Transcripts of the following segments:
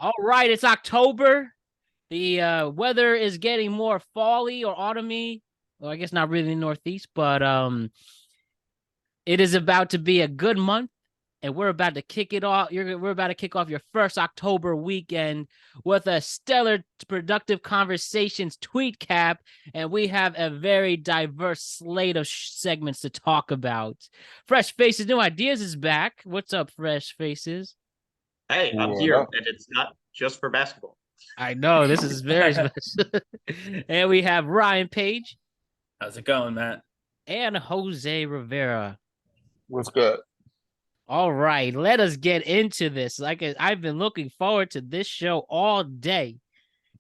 All right, it's October. The weather is getting more fally or autumny. Well, I guess not really in the Northeast, but it is about to be a good month, and we're about to kick it off. We're about to kick off your first October weekend with a stellar, productive conversations tweet cap, and we have a very diverse slate of segments to talk about. Fresh Faces, New Ideas is back. What's up, Fresh Faces? Hey, I'm What here, up? and it's not just for basketball. I know this is very special. And we have Ryan Page How's it going, Matt? and Jose Rivera. What's good? All right, let us get into this. I've been looking forward to this show all day.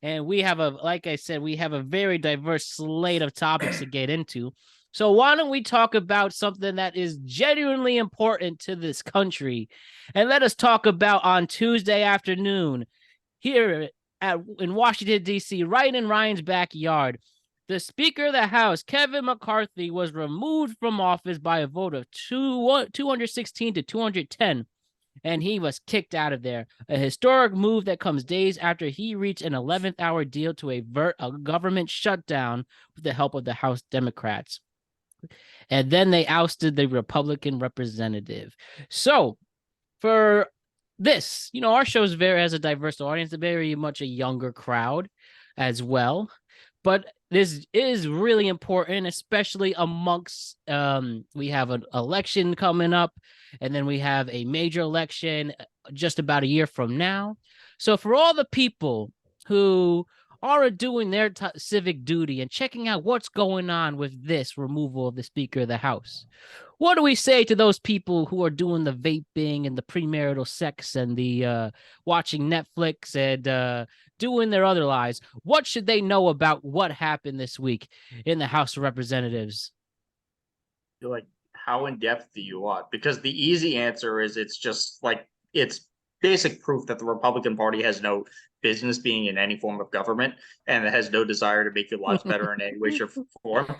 And we have like I said, we have a very diverse slate of topics to get into. So why don't we talk about something that is genuinely important to this country? And let us talk about on Tuesday afternoon here in Washington, D.C., right in Ryan's backyard. The Speaker of the House, Kevin McCarthy, was removed from office by a vote of 216 to 210, and he was kicked out of there. A historic move that comes days after he reached an 11th hour deal to avert a government shutdown with the help of the House Democrats. And then they ousted the Republican representative. So, for this, our show has a diverse audience, very much a younger crowd as well. But this is really important, especially amongst we have an election coming up, and then we have a major election just about a year from now. So for all the people who are doing their civic duty and checking out what's going on with this removal of the Speaker of the House, what do we say to those people who are doing the vaping and the premarital sex and the watching Netflix and doing their other lives? What should they know about what happened this week in the House of Representatives? You're like, how in depth do you want? Because the easy answer is it's basic proof that the Republican Party has no business being in any form of government and it has no desire to make your lives better in any way, shape, or form.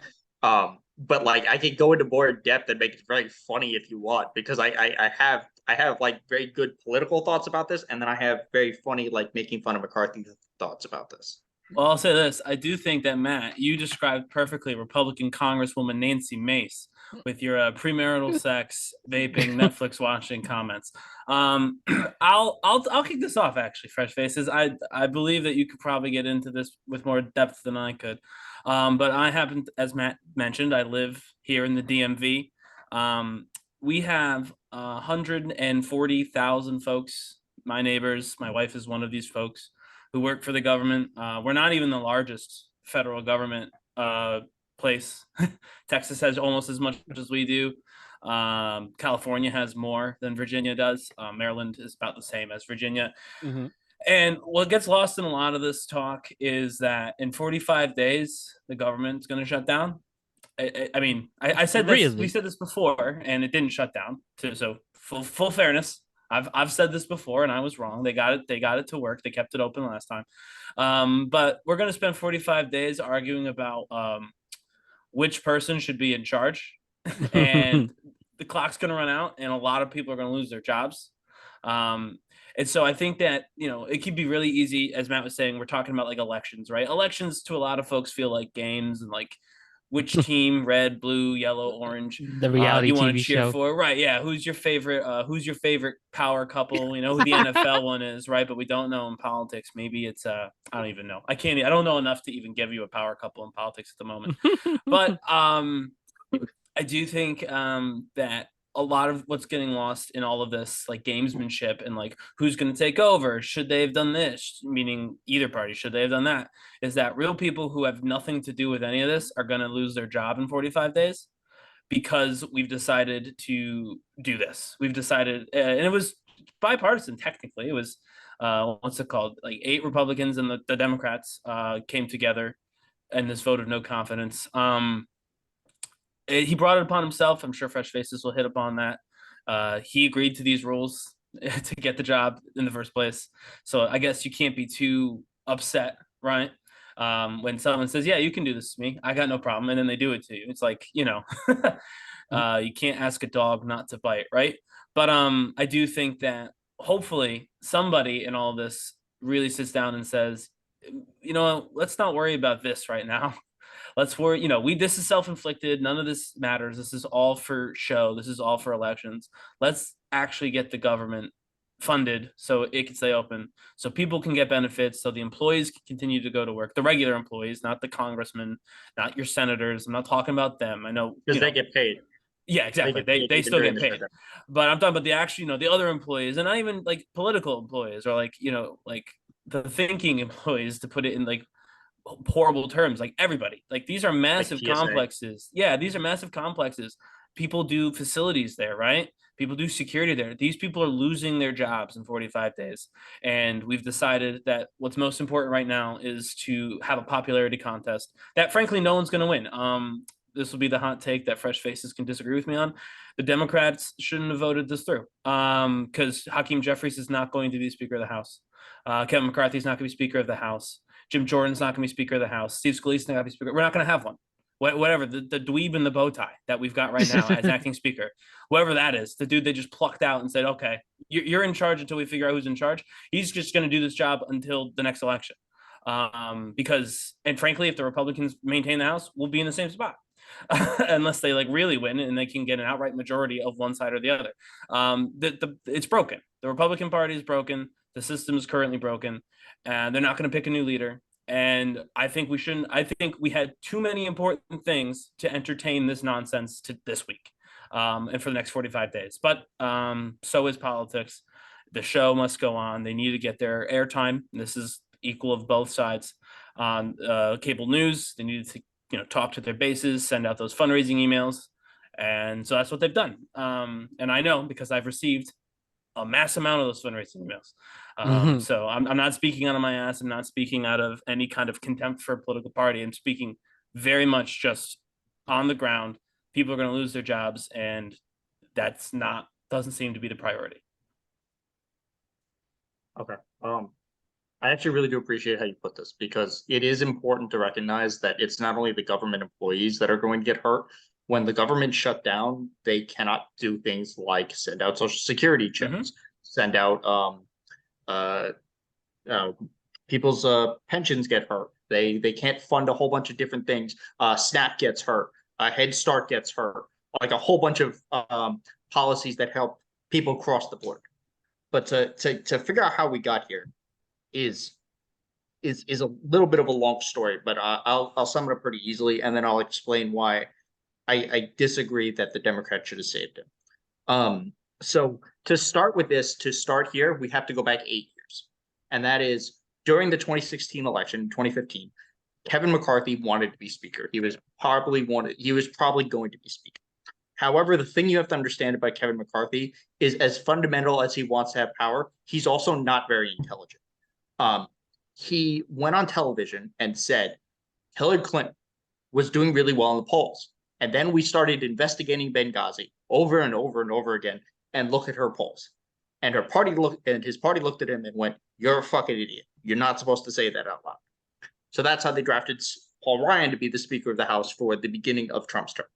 But I could go into more in depth and make it very funny if you want, because I have like very good political thoughts about this, and then I have very funny making fun of McCarthy thoughts about this. Well, I'll say this. I do think that, Matt, you described perfectly Republican Congresswoman Nancy Mace with your premarital sex, vaping, Netflix watching comments. I'll kick this off, actually, Fresh Faces. I believe that you could probably get into this with more depth than I could. But I happen, as Matt mentioned, I live here in the DMV. We have 140,000 folks, my neighbors. My wife is one of these folks who work for the government. We're not even the largest federal government place. Texas has almost as much as we do. California has more than Virginia does. Maryland is about the same as Virginia. Mm-hmm. And what gets lost in a lot of this talk is that in 45 days, the government's going to shut down. I said this. Really? We said this before, and it didn't shut down. So full fairness, I've said this before, and I was wrong. They got it to work. They kept it open last time. But we're going to spend 45 days arguing about which person should be in charge, and the clock's going to run out, and a lot of people are going to lose their jobs. And so I think that, it could be really easy, as Matt was saying, we're talking about elections, right? Elections to a lot of folks feel like games and which team, red, blue, yellow, orange, The reality you want TV to cheer show. for, right? Yeah, who's your favorite power couple? You know who the NFL one is, right? But we don't know in politics. Maybe it's I don't even know. I don't know enough to even give you a power couple in politics at the moment. But I do think that a lot of what's getting lost in all of this, gamesmanship and who's going to take over, should they have done this, meaning either party, should they have done that, is that real people who have nothing to do with any of this are going to lose their job in 45 days because we've decided to do this. We've decided, and it was bipartisan, technically. It was, what's it called? 8 Republicans and the Democrats came together in this vote of no confidence. He brought it upon himself. I'm sure Fresh Faces will hit upon that. He agreed to these rules to get the job in the first place. So I guess you can't be too upset, right? When someone says, yeah, you can do this to me, I got no problem. And then they do it to you. It's you can't ask a dog not to bite, right? But I do think that hopefully somebody in all this really sits down and says, you know, let's not worry about this right now. Let's worry, you know, this is self-inflicted. None of this matters. This is all for show. This is all for elections. Let's actually get the government funded so it can stay open, so people can get benefits, so the employees can continue to go to work. The regular employees, not the congressmen, not your senators. I'm not talking about them. I know because they get paid. Yeah, exactly. They still get paid. But I'm talking about the actual, you know, the other employees, and not even like political employees, or like, you know, like the thinking employees, to put it in like horrible terms. Like everybody, like these are massive complexes. Yeah, these are massive complexes. People do facilities there, right? People do security there. These people are losing their jobs in 45 days. And we've decided that what's most important right now is to have a popularity contest that frankly no one's going to win. This will be the hot take that fresh faces can disagree with me on. The Democrats shouldn't have voted this through, because Hakeem Jeffries is not going to be Speaker of the House. Kevin McCarthy is not going to be Speaker of the House. Jim Jordan's not going to be Speaker of the House. Steve Scalia's not going to be Speaker. We're not going to have one. Whatever, the dweeb in the bow tie that we've got right now as acting Speaker, whoever that is, the dude they just plucked out and said, okay, you're in charge until we figure out who's in charge. He's just going to do this job until the next election. Because, and frankly, if the Republicans maintain the House, we'll be in the same spot. Unless they like really win and they can get an outright majority of one side or the other. It's broken. The Republican Party is broken. The system is currently broken, and they're not going to pick a new leader. And I think we shouldn't. I think we had too many important things to entertain this nonsense to this week, and for the next 45 days. But so is politics. The show must go on. They need to get their airtime. This is equal of both sides. On cable news, they needed to, you know, talk to their bases, send out those fundraising emails, and so that's what they've done. And I know because I've received a mass amount of those fundraising emails. So I'm not speaking out of my ass. I'm not speaking out of any kind of contempt for a political party. I'm speaking very much just on the ground. People are going to lose their jobs, and doesn't seem to be the priority. Okay. I actually really do appreciate how you put this, because it is important to recognize that it's not only the government employees that are going to get hurt. When the government shut down, they cannot do things like send out Social Security checks, send out people's pensions get hurt. They can't fund a whole bunch of different things. SNAP gets hurt. Head Start gets hurt. Like a whole bunch of policies that help people cross the board. But to figure out how we got here is a little bit of a long story. But I'll sum it up pretty easily, and then I'll explain why I disagree that the Democrats should have saved him. So to start with this, to start here, we have to go back 8 years. And that is during the 2016 election, 2015, Kevin McCarthy wanted to be Speaker. He was probably going to be Speaker. However, the thing you have to understand about Kevin McCarthy is, as fundamental as he wants to have power, he's also not very intelligent. He went on television and said Hillary Clinton was doing really well in the polls. And then we started investigating Benghazi over and over and over again, and look at her polls. And his party looked at him and went, "You're a fucking idiot. You're not supposed to say that out loud." So that's how they drafted Paul Ryan to be the Speaker of the House for the beginning of Trump's term.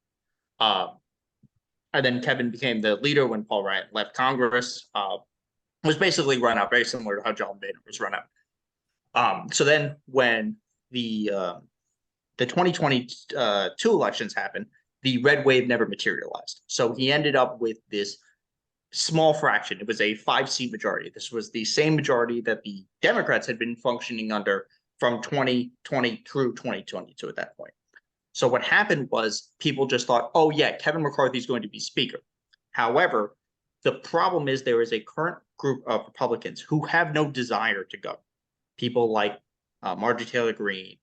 And then Kevin became the leader when Paul Ryan left Congress. Was basically run out, very similar to how John Boehner was run out. So then when the 2022 elections happened, the red wave never materialized. So he ended up with this small fraction. It was a 5-seat majority. This was the same majority that the Democrats had been functioning under from 2020 through 2022 at that point. So what happened was people just thought, oh yeah, Kevin McCarthy is going to be Speaker. However, the problem is there is a current group of Republicans who have no desire to govern. People like Marjorie Taylor Greene,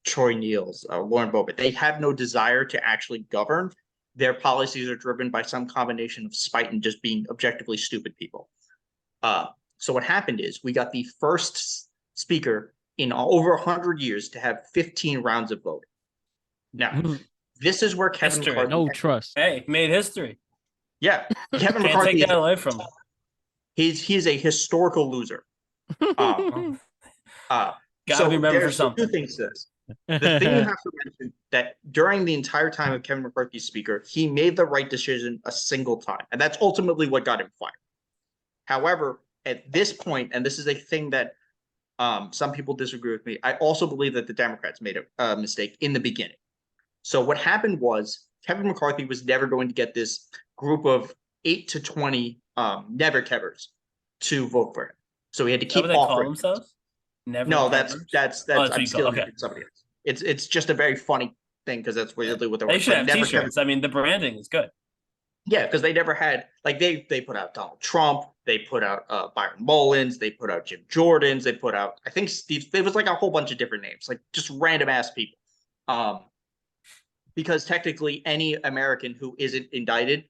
Troy Niels, Lauren Boebert. They have no desire to actually govern. Their policies are driven by some combination of spite and just being objectively stupid people. So what happened is we got the first Speaker in over 100 years to have 15 rounds of voting. Now, this is where Kevin McCarthy... No trust. Hey, made history. Yeah. Kevin Can't McCarthy... take that away from him. He's a historical loser. Gotta be remembered for something. Two things to this. The thing you have to mention that during the entire time of Kevin McCarthy's Speaker, he made the right decision a single time. And that's ultimately what got him fired. However, at this point, and this is a thing that some people disagree with me, I also believe that the Democrats made a mistake in the beginning. So what happened was Kevin McCarthy was never going to get this group of 8 to 20 never kevers to vote for him. So he had to keep What they call offering. themselves? Never. No, Kevers? that's I'm stealing it from somebody else. It's just a very funny thing because that's really what They should have never T-shirts. I mean, the branding is good. Yeah, because they never had they put out Donald Trump, they put out Byron Mullins, they put out Jim Jordans, they put out I think Steve. There was like a whole bunch of different names, like just random ass people. Because technically any American who isn't indicted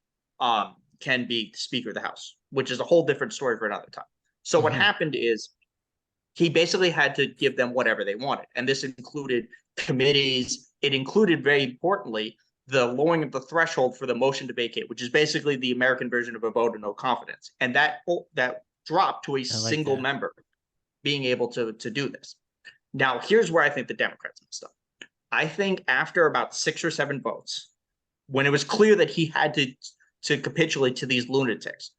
can be Speaker of the House, which is a whole different story for another time. So what happened is he basically had to give them whatever they wanted, and this included committees. It included, very importantly, the lowering of the threshold for the motion to vacate, which is basically the American version of a vote of no confidence. And that dropped to a single member being able to do this. Now, here's where I think the Democrats messed up. I think after about 6 or 7 votes, when it was clear that he had to capitulate to these lunatics,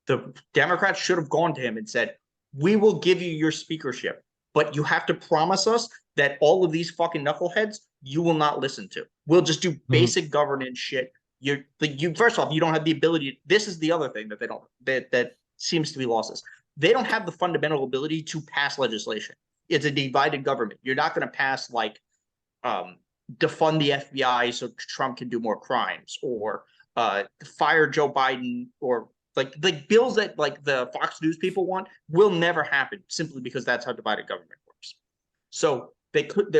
the Democrats should have gone to him and said, we will give you your speakership, but you have to promise us that all of these fucking knuckleheads you will not listen to. We'll just do basic governance shit. You first off, you don't have the ability. This is the other thing that they don't that seems to be lost. They don't have the fundamental ability to pass legislation. It's a divided government. You're not going to pass like defund the FBI so Trump can do more crimes, or fire Joe Biden, or like bills that like the Fox News people want will never happen simply because that's how divided government works. So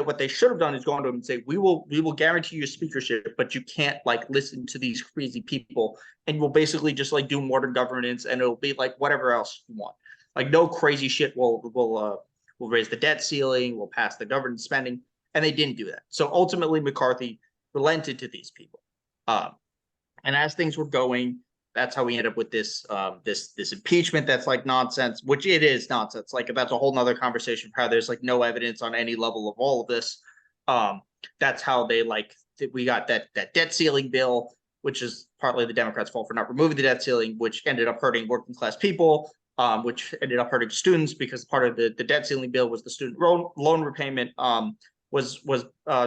what they should have done is gone to him and say, we will guarantee your speakership, but you can't like listen to these crazy people, and we'll basically just like do modern governance, and it'll be like whatever else you want. Like no crazy shit. We'll raise the debt ceiling, we'll pass the government spending, and they didn't do that. So ultimately McCarthy relented to these people. And as things were going, that's how we end up with this this impeachment that's like nonsense, which it is nonsense. Like that's a whole nother conversation for how there's like no evidence on any level of all of this. That's how we got that debt ceiling bill, which is partly the Democrats' fault for not removing the debt ceiling, which ended up hurting working class people, which ended up hurting students because part of the debt ceiling bill was the student loan repayment was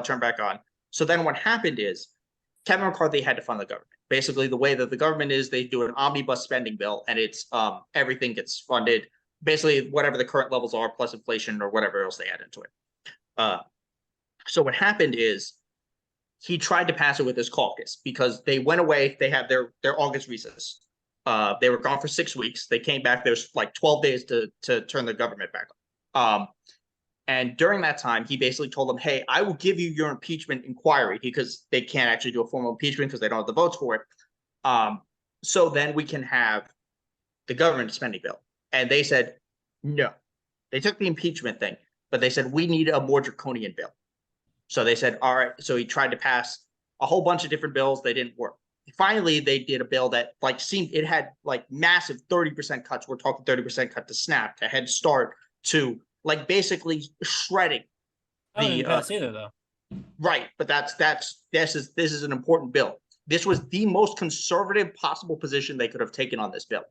turned back on. So then what happened is Kevin McCarthy had to fund the government. Basically, the way that the government is, they do an omnibus spending bill, and it's everything gets funded, basically whatever the current levels are, plus inflation or whatever else they add into it. So what happened is he tried to pass it with his caucus because they went away. They had their August recess. They were gone for 6 weeks. They came back. There's like 12 days to turn the government back on. And during that time, he basically told them, hey, I will give you your impeachment inquiry, because they can't actually do a formal impeachment because they don't have the votes for it. So then we can have the government spending bill. And they said, no. They took the impeachment thing, but they said, we need a more draconian bill. So they said, all right. So he tried to pass a whole bunch of different bills. They didn't work. Finally, they did a bill that it had like massive 30% cuts. We're talking 30% cut to SNAP, to Head Start, to like basically shredding the pass either though. Right, but this is an important bill. This was the most conservative possible position they could have taken on this bill.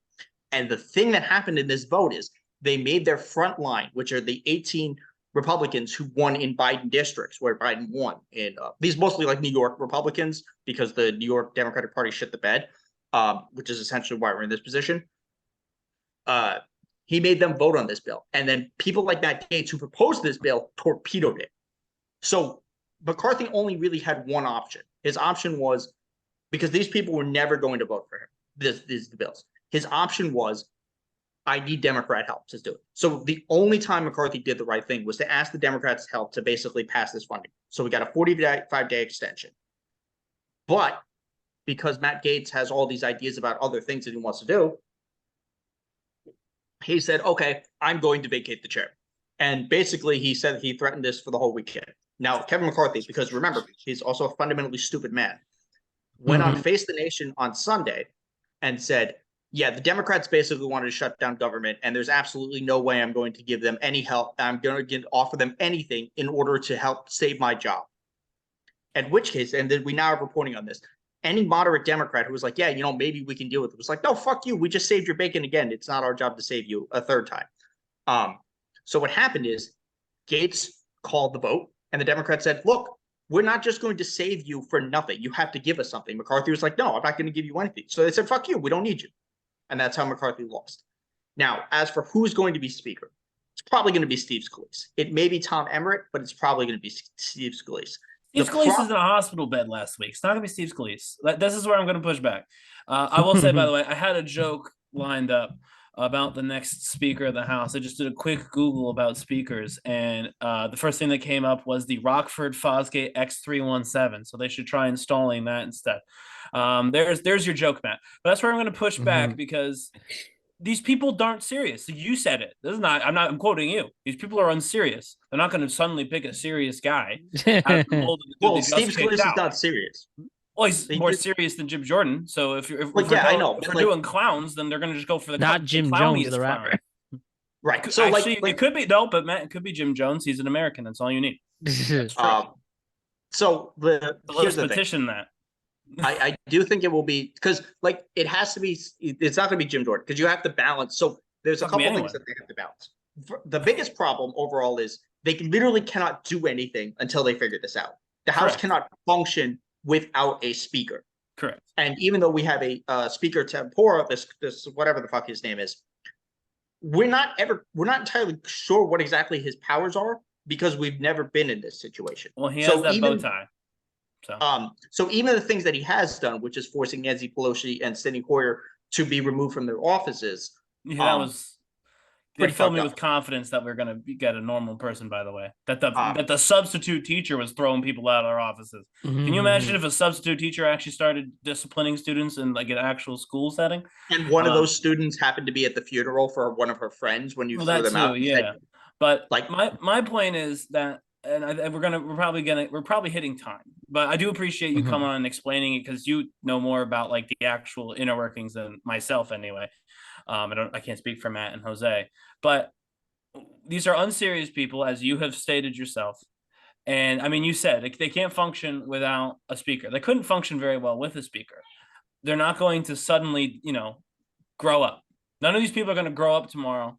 And the thing that happened in this vote is they made their front line, which are the 18 Republicans who won in Biden districts, where Biden won in these mostly like New York Republicans, because the New York Democratic Party shit the bed, which is essentially why we're in this position. He made them vote on this bill. And then people like Matt Gaetz, who proposed this bill, torpedoed it. So McCarthy only really had one option. His option was, because these people were never going to vote for him, the bills. His option was, I need Democrat help to do it. So the only time McCarthy did the right thing was to ask the Democrats' help to basically pass this funding. So we got a 45-day extension. But because Matt Gaetz has all these ideas about other things that he wants to do, he said, okay, I'm going to vacate the chair. And basically he said he threatened this for the whole weekend. Now, Kevin McCarthy, because remember, he's also a fundamentally stupid man, went on Face the Nation on Sunday and said, yeah, the Democrats basically wanted to shut down government, and there's absolutely no way I'm going to give them any help. I'm going to offer them anything in order to help save my job. In which case, and then we now are reporting on this, any moderate Democrat who was like, yeah, maybe we can deal with it, was like, no, fuck you. We just saved your bacon again. It's not our job to save you a third time. So what happened is Gaetz called the vote, and the Democrats said, look, we're not just going to save you for nothing. You have to give us something. McCarthy was like, no, I'm not going to give you anything. So they said, fuck you. We don't need you. And that's how McCarthy lost. Now, as for who's going to be speaker, it's probably going to be Steve Scalise. It may be Tom Emmerich, but it's probably going to be Steve Scalise. Steve Scalise is in a hospital bed last week. It's not going to be Steve Scalise. This is where I'm going to push back. I will say, by the way, I had a joke lined up about the next Speaker of the House. I just did a quick Google about speakers, and the first thing that came up was the Rockford Fosgate X317. So they should try installing that instead. There's your joke, Matt. But that's where I'm going to push back because these people aren't serious. You said it. I'm quoting you. These people are unserious. They're not going to suddenly pick a serious guy. Well, Steve Scalise is not serious. Well, he's more serious than Jim Jordan. So if we're doing clowns, then they're going to just go for the not Jim Jones, the rapper. Right. So actually, it could be but Matt, it could be Jim Jones. He's an American. That's all you need. So here's the petition thing. That. I do think it will be because it has to be. It's not going to be Jim Jordan because you have to balance. So there's a couple things that they have to balance. The biggest problem overall is they literally cannot do anything until they figure this out. The House cannot function without a speaker. Correct. And even though we have a speaker tempora, this whatever the fuck his name is, we're not entirely sure what exactly his powers are because we've never been in this situation. Well, he has that bow tie. So even the things that he has done, which is forcing Nancy Pelosi and Steny Hoyer to be removed from their offices, that was. They filled me with confidence that we're going to get a normal person, by the way. That the substitute teacher was throwing people out of their offices. Can you imagine if a substitute teacher actually started disciplining students in an actual school setting? And one of those students happened to be at the funeral for one of her friends when you threw them out. Yeah. But my point is that, and we're probably hitting time. But I do appreciate you coming on and explaining it because you know more about the actual inner workings than myself anyway. I can't speak for Matt and Jose, but these are unserious people, as you have stated yourself. And I mean, you said they can't function without a speaker. They couldn't function very well with a speaker. They're not going to suddenly, grow up. None of these people are going to grow up tomorrow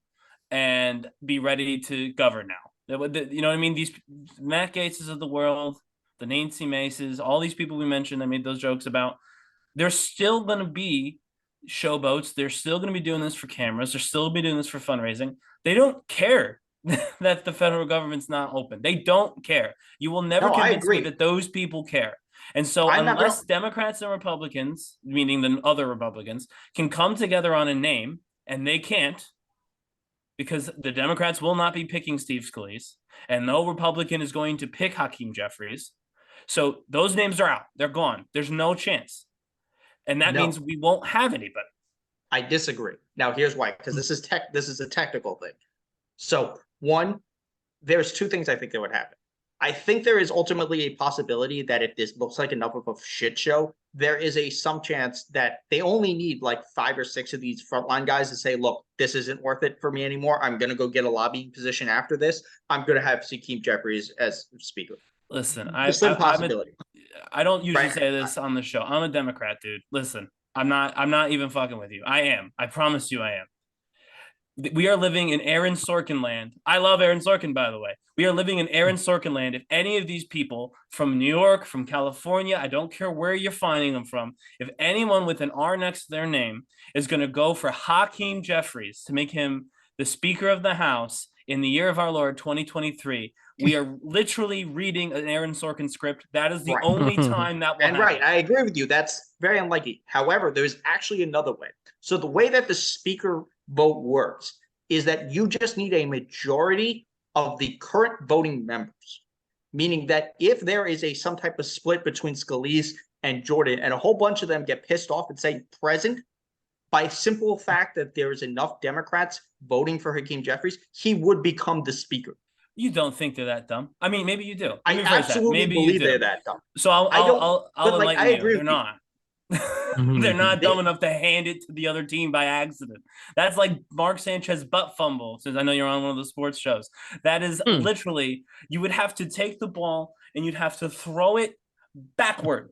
and be ready to govern now. You know what I mean? These Matt Gaetzes of the world, the Nancy Maces, all these people we mentioned, I made those jokes about, they're still going to be showboats. They're still going to be doing this for cameras. They're still going to be doing this for fundraising. They don't care that the federal government's not open. They don't care. You will never convince me that those people care. And so unless Democrats and Republicans, meaning the other Republicans, can come together on a name, and they can't, because the Democrats will not be picking Steve Scalise, and no Republican is going to pick Hakeem Jeffries. So those names are out. They're gone. There's no chance. And that means we won't have anybody. I disagree. Now, here's why. Because this is a technical thing. So, one, there's two things I think that would happen. I think there is ultimately a possibility that if this looks like enough of a shit show, there is some chance that they only need 5 or 6 of these frontline guys to say, look, this isn't worth it for me anymore. I'm going to go get a lobbying position after this. I'm going to have Hakeem Jeffries as speaker. Listen, I don't usually say this on the show. I'm a Democrat, dude. Listen, I'm not even fucking with you. I am. I promise you I am. We are living in Aaron Sorkin land. I love Aaron Sorkin, by the way. We are living in Aaron Sorkin land. If any of these people from New York, from California, I don't care where you're finding them from, if anyone with an R next to their name is going to go for Hakeem Jeffries to make him the Speaker of the House in the year of our Lord 2023, we are literally reading an Aaron Sorkin script. That is the only time that will happen. Right, I agree with you. That's very unlikely. However, there's actually another way. So the way that the speaker vote works is that you just need a majority of the current voting members, meaning that if there is some type of split between Scalise and Jordan, and a whole bunch of them get pissed off and say present, by simple fact that there is enough Democrats voting for Hakeem Jeffries, he would become the speaker. You don't think they're that dumb? I mean, maybe you do. I absolutely believe they're that dumb. So I'll enlighten you. They're not. They're not dumb enough to hand it to the other team by accident. That's like Mark Sanchez butt fumble, since I know you're on one of the sports shows. That is literally, you would have to take the ball and you'd have to throw it backward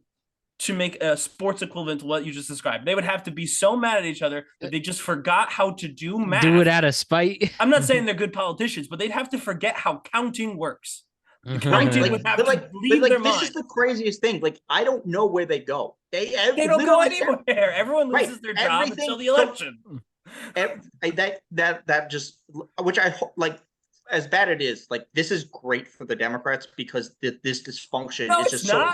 to make a sports equivalent to what you just described. They would have to be so mad at each other that they just forgot how to do math. Do it out of spite. I'm not saying they're good politicians, but they'd have to forget how counting works. The Right, counting would have to leave their mind. This is the craziest thing. Like, I don't know where they go. They don't go anywhere. Everyone loses their job until the election. That just, which I like, as bad it is, like, this is great for the Democrats because this dysfunction is just so.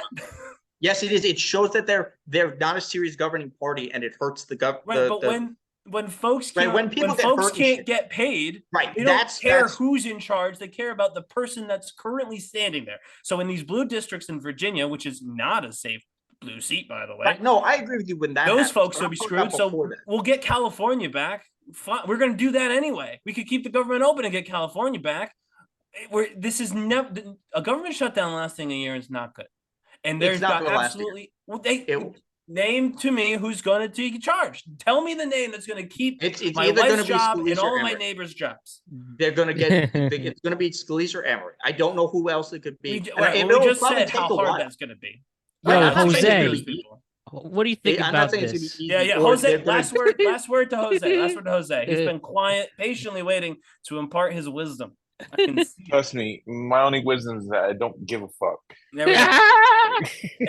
Yes, it is. It shows that they're not a serious governing party, and it hurts the government. Right, but when folks can't get paid, right? They don't care who's in charge. They care about the person that's currently standing there. So in these blue districts in Virginia, which is not a safe blue seat, by the way. Right. No, I agree with you when that those folks will be screwed. So we'll get California back. We're going to do that anyway. We could keep the government open and get California back. This is never a government shutdown lasting a year is not good. And there's got absolutely name to me who's going to take charge. Tell me the name that's going to keep my wife's job and all of my neighbors' jobs. They're going to get it's going to be Scalise or Emory. I don't know who else it could be. We just said how hard that's going to be. Yo, Jose, what do you think about this? Yeah, Jose. Last word to Jose. Last word to Jose. He's been quiet, patiently waiting to impart his wisdom. Trust me, my only wisdom is that I don't give a fuck. There we go.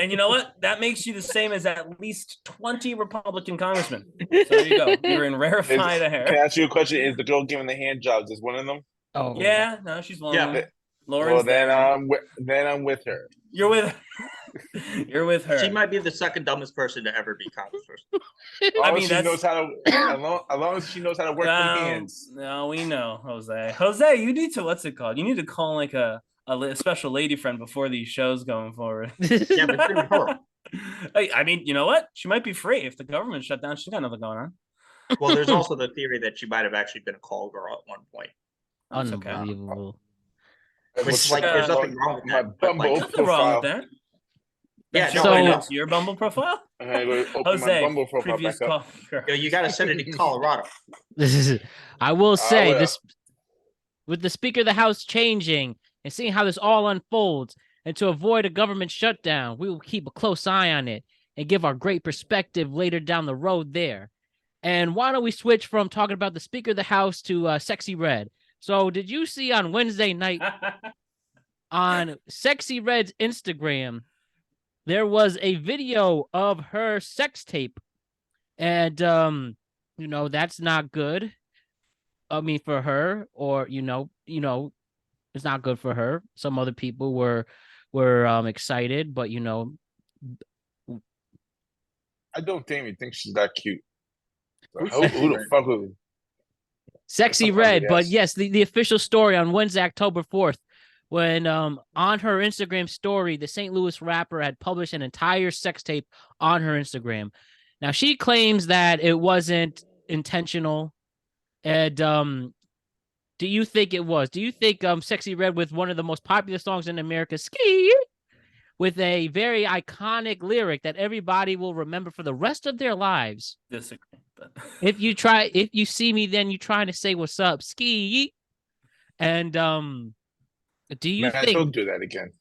And you know what? That makes you the same as at least 20 Republican congressmen. So there you go. You're in rarefied air. Can I ask you a question? Is the girl giving the hand jobs? Is one of them? Oh yeah, no, she's one of them. Well, then I'm with her. You're with her. She might be the second dumbest person to ever be congressperson. As long as she knows how to work her hands. No, we know, Jose. Jose, you need to, what's it called? You need to call like a special lady friend before these shows going forward. Yeah, but it's her. I mean, you know what? She might be free if the government shut down. She's got nothing going on. Well, there's also the theory that she might have actually been a call girl at one point. Unbelievable. Okay. Which, like, there's nothing wrong with that. Like, nothing wrong with that. Yeah, that's your Bumble profile? Jose, previous call. You got to send it in Colorado. I will say this, with the Speaker of the House changing and seeing how this all unfolds, and to avoid a government shutdown, we will keep a close eye on it and give our great perspective later down the road there. And why don't we switch from talking about the Speaker of the House to Sexyy Red? So did you see on Wednesday night on Sexyy Red's Instagram, there was a video of her sex tape. And, that's not good. I mean, for her, or, it's not good for her. Some other people were excited, but, I don't think she's that cute. So who the fuck was it? Sexyy Red, but yes, the official story on Wednesday, October 4th, when on her Instagram story, the St. Louis rapper had published an entire sex tape on her Instagram. Now, she claims that it wasn't intentional. And do you think it was? Do you think Sexyy Red, with one of the most popular songs in America, Ski, with a very iconic lyric that everybody will remember for the rest of their lives? Disagree. But if you see me, then you trying to say what's up, Ski. And do you think? Don't do that again.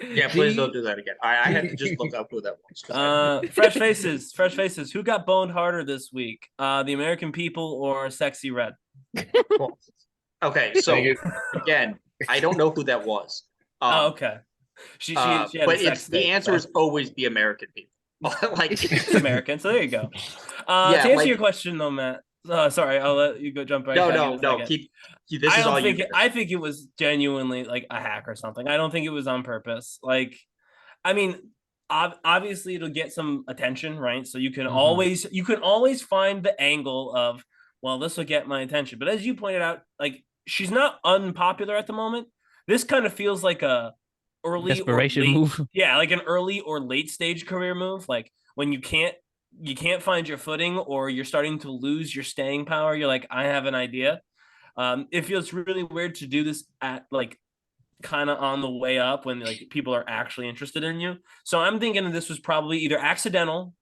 Yeah, please don't do that again. I had to just look up who that was. Fresh faces. Who got boned harder this week? The American people or Sexyy Red? Cool. Okay, so again, I don't know who that was. Okay. She had but the answer is always the American people. Like, it's American, so there you go. To answer your question though, Matt. Sorry, I'll let you go jump right. No. I think it was genuinely like a hack or something. I don't think it was on purpose. Like, I mean, obviously it'll get some attention, right? So you can always find the angle of, well, this will get my attention. But as you pointed out, like, she's not unpopular at the moment. This kind of feels like a early desperation move. Yeah, like an early or late stage career move. Like when you can't find your footing, or you're starting to lose your staying power. You're like, I have an idea. It feels really weird to do this at like kind of on the way up when like people are actually interested in you. So I'm thinking that this was probably either accidental,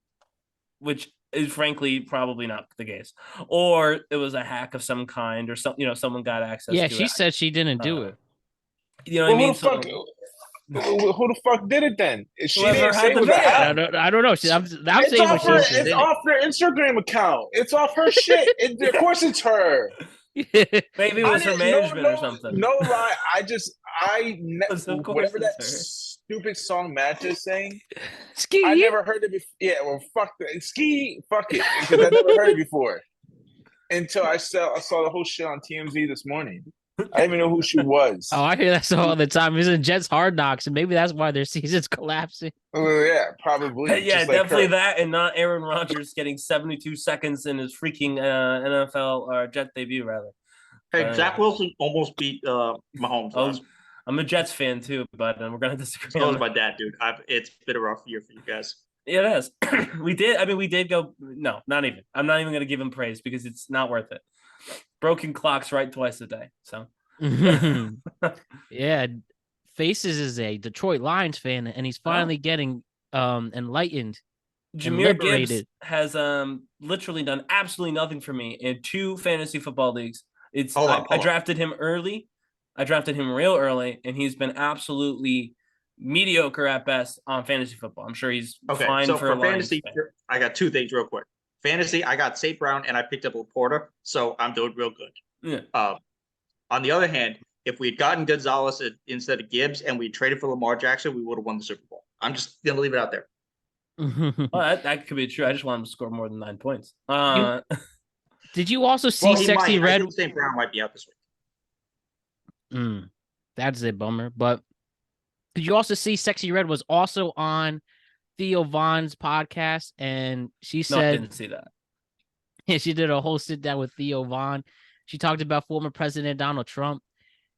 which is frankly probably not the case, or it was a hack of some kind, or some, someone got access. Yeah, to she said she didn't do it. You know what I mean? Who the fuck did it then? She Whoever didn't had say it the was a video. app. I don't know. I'm It's saying off what her. she said. It's off their Instagram account. It's off her shit. Of course, it's her. Maybe it was her management or something. No lie. Of course whatever that it's her. stupid song Matt is saying. Ski. I never heard it before. Yeah, well, fuck that. Ski, fuck it, because I never heard it before until I saw the whole shit on TMZ this morning. I didn't even know who she was. Oh, I hear that song all the time. It's in Jets Hard Knocks, and maybe that's why their season's collapsing. Oh, yeah, probably. Yeah, just like definitely her. that, and not Aaron Rodgers getting 72 seconds in his freaking NFL or Jet debut, rather. Hey, Zach Wilson almost beat Mahomes. Oh, I'm a Jets fan too, but we're gonna disagree. So is my dad, dude. It's been a rough year for you guys. Yeah, it is. We did go. No, not even. I'm not even gonna give him praise because it's not worth it. Broken clocks right twice a day. So. Yeah, Faces is a Detroit Lions fan, and he's finally getting enlightened. Jahmyr Gibbs has literally done absolutely nothing for me in 2 fantasy football leagues. I drafted him early. I drafted him real early, and he's been absolutely mediocre at best on fantasy football. I'm sure he's fine so for fantasy. I got 2 things real quick. Fantasy, I got St. Brown, and I picked up Laporta, so I'm doing real good. Yeah. On the other hand, if we had gotten Gonzalez instead of Gibbs and we traded for Lamar Jackson, we would have won the Super Bowl. I'm just going to leave it out there. Well, that could be true. I just want him to score more than 9 points. Did you also see Sexyy Red? I think St. Brown might be out this week. That's a bummer. But did you also see Sexyy Red was also on Theo Von's podcast? And she said... No, I didn't see that. Yeah, she did a whole sit-down with Theo Von. She talked about former President Donald Trump.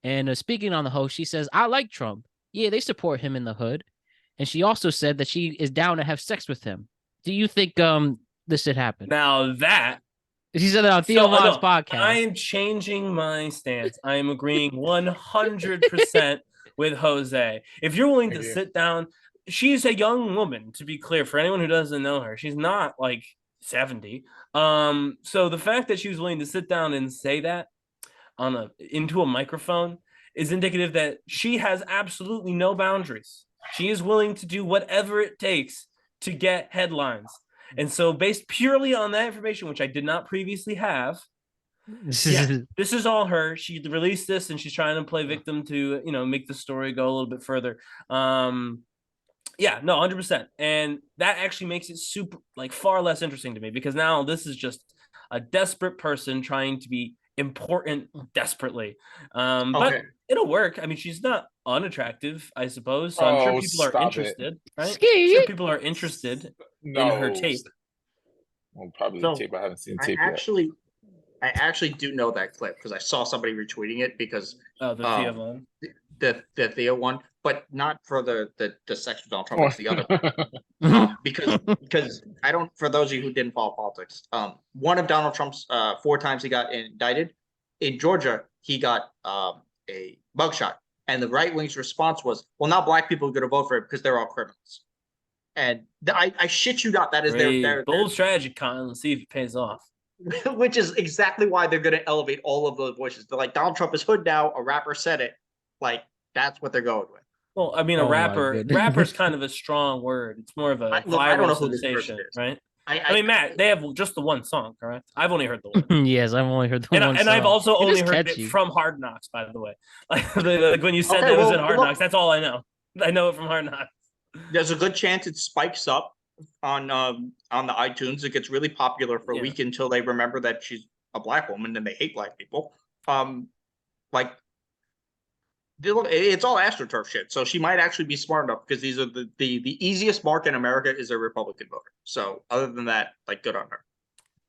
And speaking on the host, she says, I like Trump. Yeah, they support him in the hood. And she also said that she is down to have sex with him. Do you think this should happen? Now that... She said that on Theo Von's podcast. I am changing my stance. I am agreeing 100% with Jose. If you're willing to sit down... She's a young woman, to be clear. For anyone who doesn't know her, she's not like 70. So the fact that she was willing to sit down and say that into a microphone is indicative that she has absolutely no boundaries. She is willing to do whatever it takes to get headlines. And so based purely on that information, which I did not previously have, this is all her. She released this and she's trying to play victim to, make the story go a little bit further. Yeah, no, 100%. And that actually makes it far less interesting to me because now this is just a desperate person trying to be important desperately. But it'll work. I mean, she's not unattractive, I suppose. So I'm sure people are interested, right? Sure, people are interested in her tape. Well, probably the tape. I haven't seen the tape yet. I actually do know that clip because I saw somebody retweeting it because the Theo one. The Theo one, but not for the sex with Donald Trump. It's the other because I don't. For those of you who didn't follow politics, one of Donald Trump's 4 times he got indicted in Georgia, he got a mugshot, and the right wing's response was, "Well, now black people are going to vote for him because they're all criminals." And I shit you not, that is their bold strategy, Colin. Let's see if it pays off. Which is exactly why they're going to elevate all of those voices. They're like, Donald Trump is hood now. A rapper said it. Like, that's what they're going with. Well, I mean, rapper's kind of a strong word. It's more of a viral sensation, right? I mean, Matt, they have just the one song, correct? I've only heard the one. Yes, I've only heard the one song. And I've also only heard it from Hard Knocks, by the way. Like when you said that was in Hard Knocks, that's all I know. I know it from Hard Knocks. There's a good chance it spikes up on the iTunes. It gets really popular for a week until they remember that she's a black woman and they hate black people. It's all AstroTurf shit. So she might actually be smart enough because these are the easiest mark in America is a Republican voter. So other than that, good on her.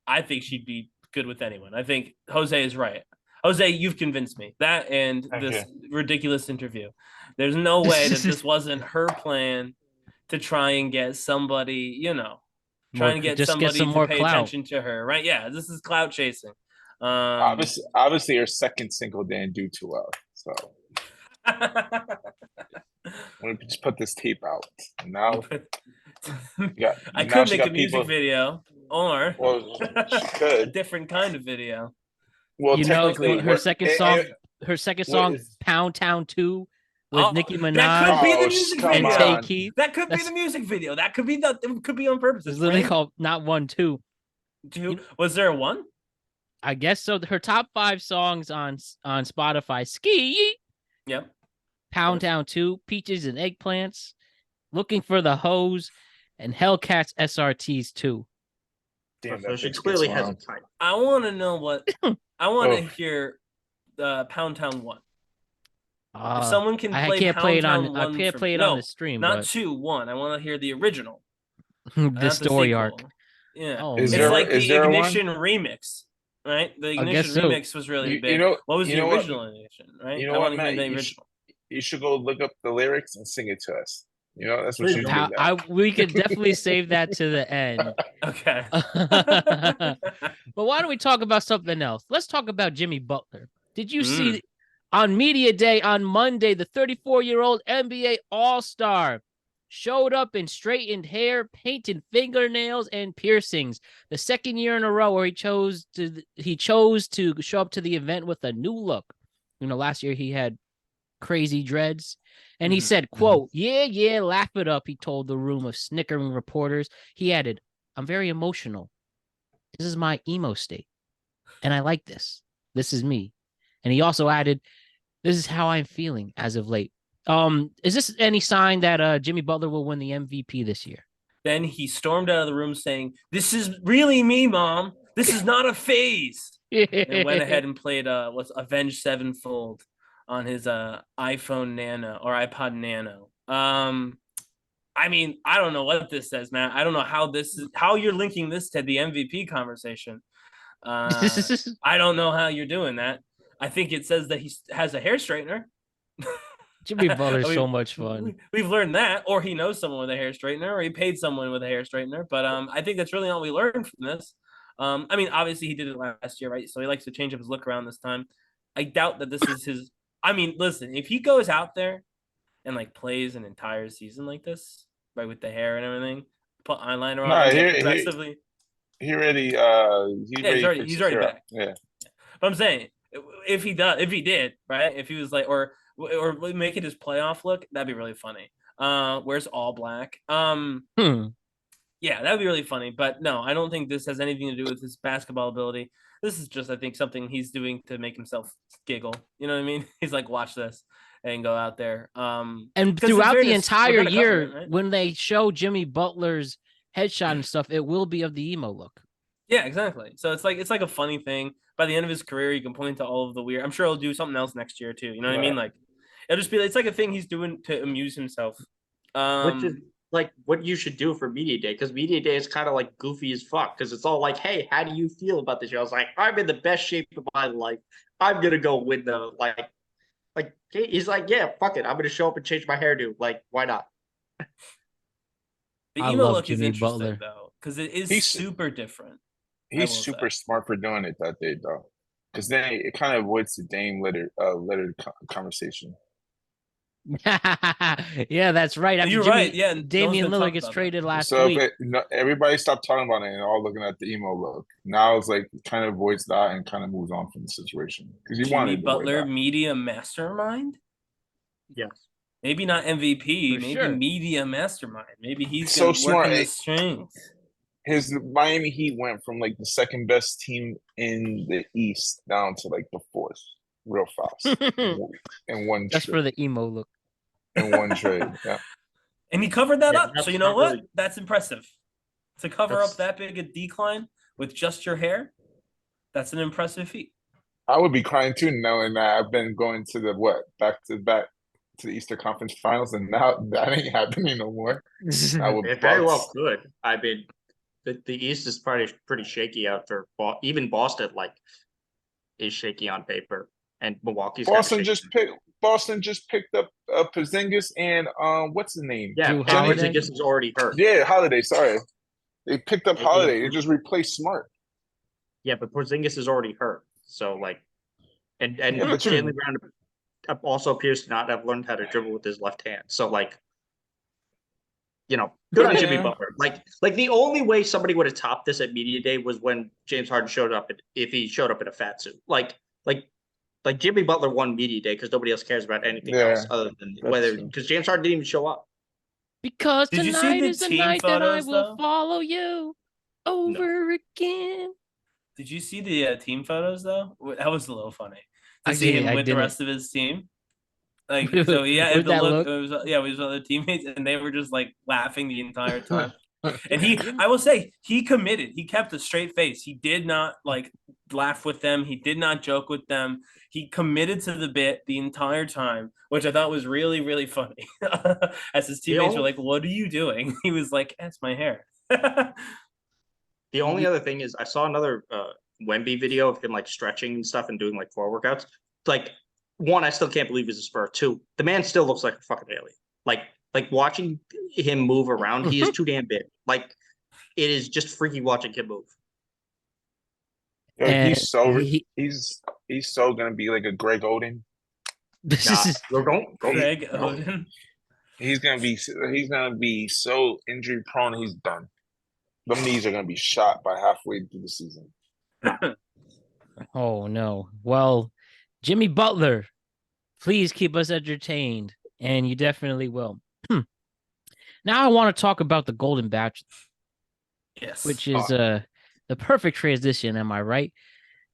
I think she'd be good with anyone. I think Jose is right. Jose, you've convinced me. That and this ridiculous interview. There's no way that this wasn't her plan to try and get somebody, trying to get somebody to pay attention to her, right? Yeah, this is clout chasing. Obviously, her second single didn't do too well, so I'm gonna just put this tape out now. I could make a music video, or she could. a different kind of video. Well, technically, her second song, Pound Town 2. with Nicki That could Minaj be the Oh, music come and video. Tay on. Keith. That could be That's- the music video. That could be it could be on purpose. It's literally called not 1, 2. Was there a 1? I guess so. Her top 5 songs on Spotify: Ski, Yep. Pound Town 2, Peaches and Eggplants, Looking for the Hose, and Hellcats SRTs 2. Damn, So that she bitch clearly gets has a around. type. I want to know what I want to Oh. hear. Pound Town 1. If Uh, someone can I play can't Pound play it Town on. 1 I can't for play it no, on the stream, not but 2, 1. I want to hear the original, the not story the arc. sequel. Yeah, Oh, Is it's man. like is the there one? Ignition remix, right? The I guess Ignition so. remix was really You big. know- What was you the know what? original Ignition, right? You know I what, want to hear Matt? the You original. should go look up the lyrics and sing it to us. You know, that's what you do. We could definitely save that to the end. Okay. But why don't we talk about something else? Let's talk about Jimmy Butler. Did you see on Media Day on Monday, the 34-year-old NBA All-Star showed up in straightened hair, painted fingernails, and piercings. The second year in a row where he chose to show up to the event with a new look. You know, last year he had crazy dreads. And he said, quote, yeah, laugh it up, he told the room of snickering reporters. He added, I'm very emotional. This is my emo state. And I like this. This is me. And he also added, this is how I'm feeling as of late. Is this any sign that Jimmy Butler will win the MVP this year? Then he stormed out of the room saying, "This is really me, Mom. This is not a phase." And went ahead and played what's Avenged Sevenfold on his iPhone Nano or iPod Nano. I mean, I don't know what this says, man. I don't know how you're linking this to the MVP conversation. I don't know how you're doing that. I think it says that he has a hair straightener. Jimmy Butler's so much fun. We've learned that, or he knows someone with a hair straightener, or he paid someone with a hair straightener. But I think that's really all we learned from this. I mean, obviously he did it last year, right? So he likes to change up his look around this time. I doubt that this is his. I mean, listen, if he goes out there and like plays an entire season like this, right, with the hair and everything, put eyeliner on, Nah, get progressively. He already He's already back. Yeah. But I'm saying, if he did, right? If he was like, or make it his playoff look, that'd be really funny. Where's all black? Yeah, that would be really funny. But no, I don't think this has anything to do with his basketball ability. This is just, I think, something he's doing to make himself giggle. You know what I mean? He's like, watch this and go out there. And throughout the entire year, right? when they show Jimmy Butler's headshot and stuff, it will be of the emo look. Yeah, exactly. So it's like a funny thing. By the end of his career, you can point to all of the weird. I'm sure he'll do something else next year too. You know what I mean? Like, it'll just be. It's like a thing he's doing to amuse himself. Which is like what you should do for Media Day, because Media Day is kind of like goofy as fuck, because it's all like, hey, how do you feel about this show? I was like, I'm in the best shape of my life. I'm gonna go win the like he's like, yeah, fuck it, I'm gonna show up and change my hairdo. Like, why not? The I emo love look Jimmy is interesting Butler. though, because it is He's- super different. He's super smart for doing it that day, though, because then it kind of avoids the Dame Lillard conversation. Yeah, that's right. After You're Jimmy, right. Yeah, Damian no one's been Lillard gets talking about traded last So week. everybody stopped talking about it and all looking at the emo look. Now it's like it kind of avoids that and kind of moves on from the situation because you Jimmy wanted to avoid Butler, that. media mastermind. Yes. Maybe not MVP. For maybe sure. media mastermind. Maybe he's So so smart. working the strings. His Miami Heat went from like the second best team in the East down to like the fourth real fast in one Just trade. for the emo look. In one trade, yeah. And he covered that Yeah, up. that's So you know not what? really- That's impressive. To cover That's- up that big a decline with just your hair, that's an impressive feat. I would be crying too, knowing that I've been going to the back to the Eastern Conference Finals, and now that ain't happening no more. I would It very well bust. could. I mean, the East is pretty shaky out for even Boston. Like, is shaky on paper, and Milwaukee's kinda Boston shaky. just picked up Porzingis and what's his name? Yeah, Drew and Holiday? Porzingis is already hurt. Yeah, Holiday. Sorry, they picked up Yeah, Holiday. yeah. They just replaced Smart. Yeah, but Porzingis is already hurt. So like, and Yeah, but Jaylen Brown also appears to not have learned how to dribble with his left hand. So like, good on Jimmy Yeah. Butler. Like the only way somebody would have topped this at Media Day was when James Harden showed up. If he showed up in a fat suit, like like Jimmy Butler won media day because nobody else cares about anything Yeah, else other than that's whether true. because James Harden didn't even show up. Because Did you see tonight the is the team night that I photos, will though? follow you over again. Did you see the team photos though? That was a little funny to see him with the rest of his team. Like, so yeah, Where'd the that look, look? it was with his other teammates, and they were just like laughing the entire time. And I will say, he committed. He kept a straight face. He did not like laugh with them. He did not joke with them. He committed to the bit the entire time, which I thought was really, really funny. As his teammates were like, "What are you doing?" He was like, "That's my hair." The only other thing is I saw another Wemby video of him like stretching and stuff and doing like core workouts. Like, one, I still can't believe he's a Spur. Two, the man still looks like a fucking alien. Like watching him move around, he is too damn big. Like, it is just freaky watching him move. Yeah, And he's so gonna be like a Greg Oden. Go. Greg Oden. He's gonna be so injury prone. He's done. The knees are gonna be shot by halfway through the season. Oh no. Well, Jimmy Butler, please keep us entertained, and you definitely will. Now I want to talk about the Golden Bachelor. Yes. Which is the perfect transition, am I right?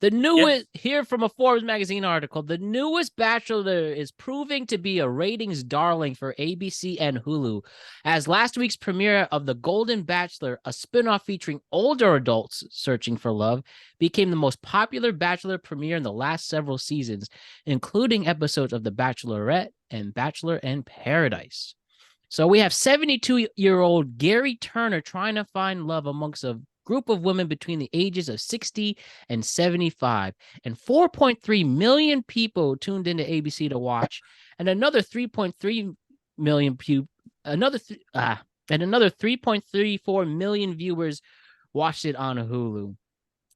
The newest, here from a Forbes magazine article, the newest Bachelor is proving to be a ratings darling for ABC and Hulu, as last week's premiere of The Golden Bachelor, a spinoff featuring older adults searching for love, became the most popular Bachelor premiere in the last several seasons, including episodes of The Bachelorette and Bachelor in Paradise. So we have 72-year-old Gary Turner trying to find love amongst a group of women between the ages of 60 and 75, and 4.3 million people tuned into ABC to watch, and another 3.3 million another 3.34 million viewers watched it on Hulu.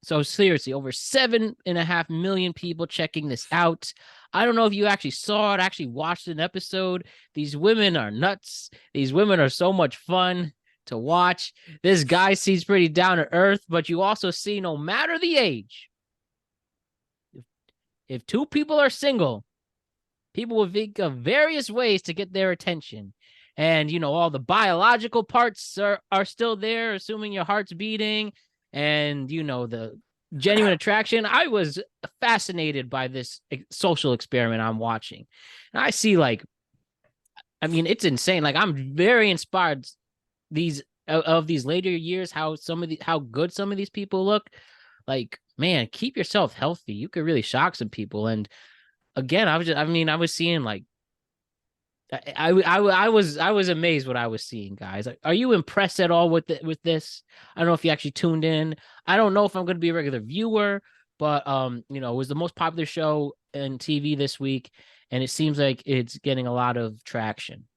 So seriously, over 7.5 million people checking this out. I don't know if you actually saw it, actually watched an episode. These women are nuts. These women are so much fun to watch. This guy seems pretty down to earth, but you also see, no matter the age, if two people are single, people will think of various ways to get their attention. And, all the biological parts are still there, assuming your heart's beating, and, the genuine attraction. I was fascinated by this social experiment I'm watching. And I see, it's insane. Like, I'm very inspired of these later years, how good some of these people look. Like, man, keep yourself healthy. You could really shock some people. And again, I was seeing like, I was amazed what I was seeing, guys. Are you impressed at all with this? I don't know if you actually tuned in. I don't know if I'm going to be a regular viewer, but it was the most popular show in TV this week, and it seems like it's getting a lot of traction.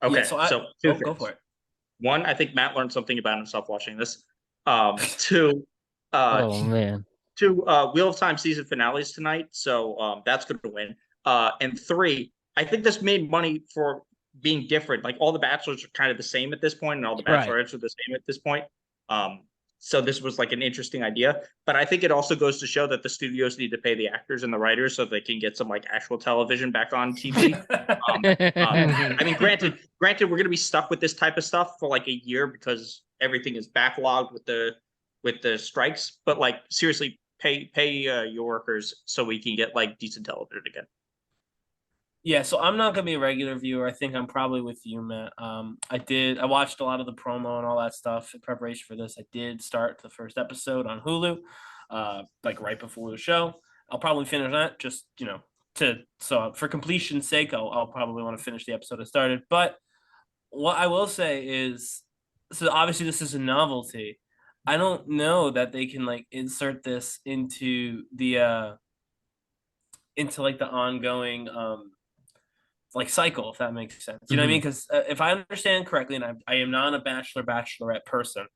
Okay, so go for it. One, I think Matt learned something about himself watching this. Two, oh man. Two, Wheel of Time season finales tonight, so that's going to win. And three, I think this made money for being different. Like, all the Bachelors are kind of the same at this point, and all the Bachelorettes are the same at this point. So this was like an interesting idea, but I think it also goes to show that the studios need to pay the actors and the writers so they can get some like actual television back on TV. Granted, we're going to be stuck with this type of stuff for like a year because everything is backlogged with the strikes. But like, seriously, pay your workers so we can get like decent television again. Yeah, so I'm not gonna be a regular viewer. I think I'm probably with you, Matt. I watched a lot of the promo and all that stuff in preparation for this. I did start the first episode on Hulu, like right before the show. I'll probably finish that just so for completion's sake, I'll probably want to finish the episode I started. But what I will say is, so obviously this is a novelty. I don't know that they can like insert this into the ongoing like cycle, if that makes sense. You know what I mean? Because if I understand correctly, and I am not a Bachelorette person.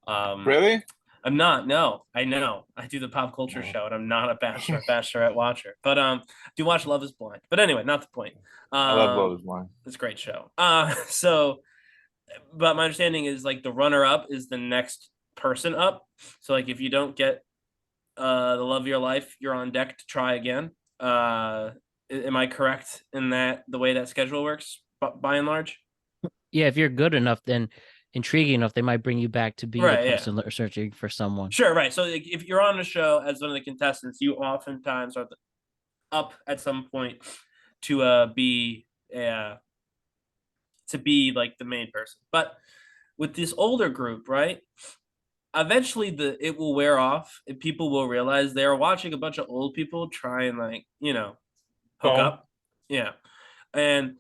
Really? I'm not. No, I know. I do the pop culture show, and I'm not a Bachelorette watcher. But do watch Love Is Blind. But anyway, not the point. I love Love Is Blind. It's a great show. But my understanding is like the runner up is the next person up. So like if you don't get the love of your life, you're on deck to try again. Am I correct in that the way that schedule works, by and large? Yeah, if you're good enough, then intriguing enough, they might bring you back to be the Right, yeah. person searching for someone. Sure, right. So like, if you're on the show as one of the contestants, you oftentimes are up at some point to be like the main person. But with this older group, right? Eventually it will wear off and people will realize they're watching a bunch of old people try and like, hook up. Yeah. And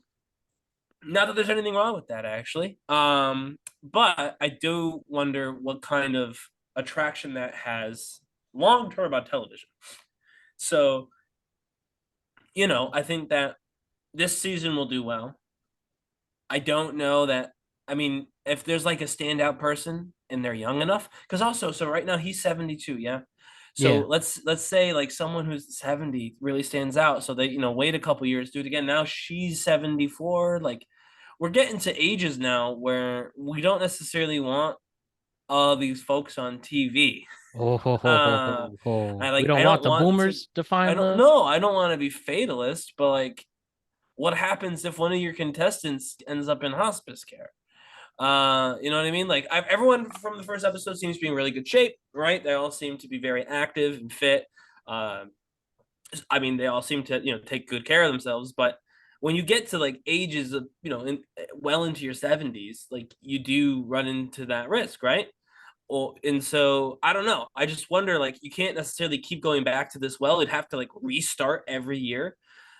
not that there's anything wrong with that actually. But I do wonder what kind of attraction that has long term on television. So, I think that this season will do well. I don't know that. I mean, if there's like a standout person and they're young enough, because also, so right now he's 72, yeah. So Yeah. let's say like someone who's 70 really stands out. So they wait a couple years, do it again. Now she's 74. Like we're getting to ages now where we don't necessarily want all these folks on TV. Oh, ho, ho, ho, ho, ho. We don't I want don't the want boomers to find I don't the. know. I don't want to be fatalist, but like, what happens if one of your contestants ends up in hospice care? You know what I mean? Like everyone from the first episode seems to be in really good shape, right? They all seem to be very active and fit. I mean, they all seem to take good care of themselves. But when you get to like ages of well into your 70s, like you do run into that risk, right? Well, and so I don't know. I just wonder, like, you can't necessarily keep going back to this well. It'd have to like restart every year.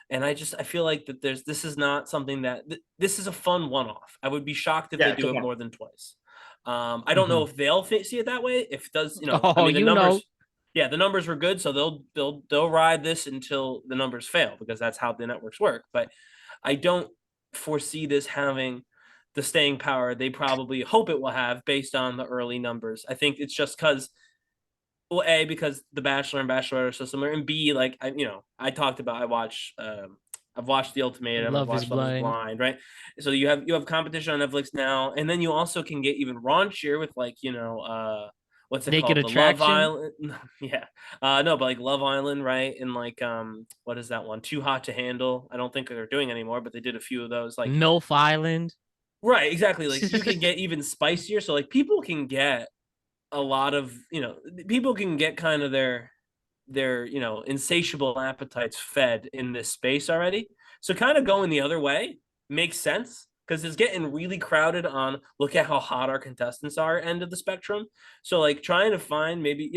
And I feel like that this is not something that this is a fun one-off. I would be shocked if they do it more than twice. I don't know if they'll see it that way. If it does, I mean, the numbers, yeah, the numbers were good, so they'll ride this until the numbers fail because that's how the networks work. But I don't foresee this having the staying power they probably hope it will have based on the early numbers. I think it's just because. Well, A, because The Bachelor and Bachelorette are so similar, and B, like I've watched The Ultimatum, I've watched Love Is Blind, right? So you have competition on Netflix now, and then you also can get even raunchier with like what's it Naked called? Attraction? The Love Island, yeah, no, but like Love Island, right? And like what is that one? Too Hot to Handle. I don't think they're doing anymore, but they did a few of those, like MILF Island. Right, exactly. Like you can get even spicier, so like people can get a lot of people can get kind of their insatiable appetites fed in this space already, so kind of going the other way makes sense because it's getting really crowded on look at how hot our contestants are end of the spectrum. So like trying to find maybe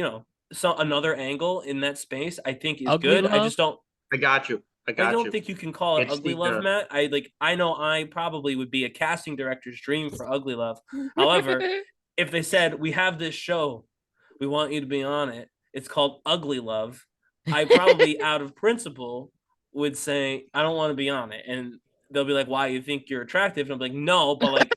another angle in that space I think is Ugly good. love? I just don't I got you. I don't think you can call it It's ugly the, love, Matt. I know I probably would be a casting director's dream for ugly love. However, if they said we have this show, we want you to be on it, it's called Ugly Love, I probably out of principle would say I don't want to be on it, and they'll be like, "Why, you think you're attractive?" And I'm like, "No, but like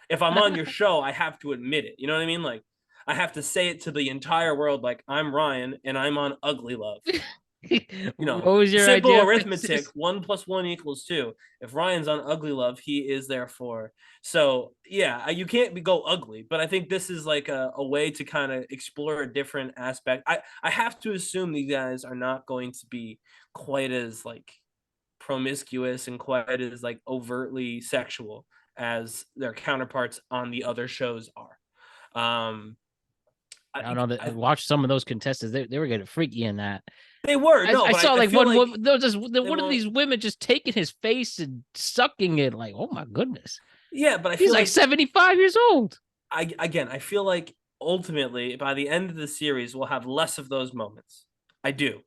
if I'm on your show, I have to admit it. You know what I mean? Like I have to say it to the entire world, like I'm Ryan and I'm on Ugly Love." What was your simple idea? arithmetic. 1 + 1 = 2. If Ryan's on Ugly Love, he is therefore. So yeah, you can't go ugly, but I think this is like a way to kind of explore a different aspect. I have to assume these guys are not going to be quite as like promiscuous and quite as like overtly sexual as their counterparts on the other shows are. I don't know. I watched some of those contestants. They were getting freaky in that. They were. I saw like one woman. There was just one of these women just taking his face and sucking it. Like, oh my goodness. Yeah, but he's like 75 years old. I feel like ultimately by the end of the series we'll have less of those moments. I do.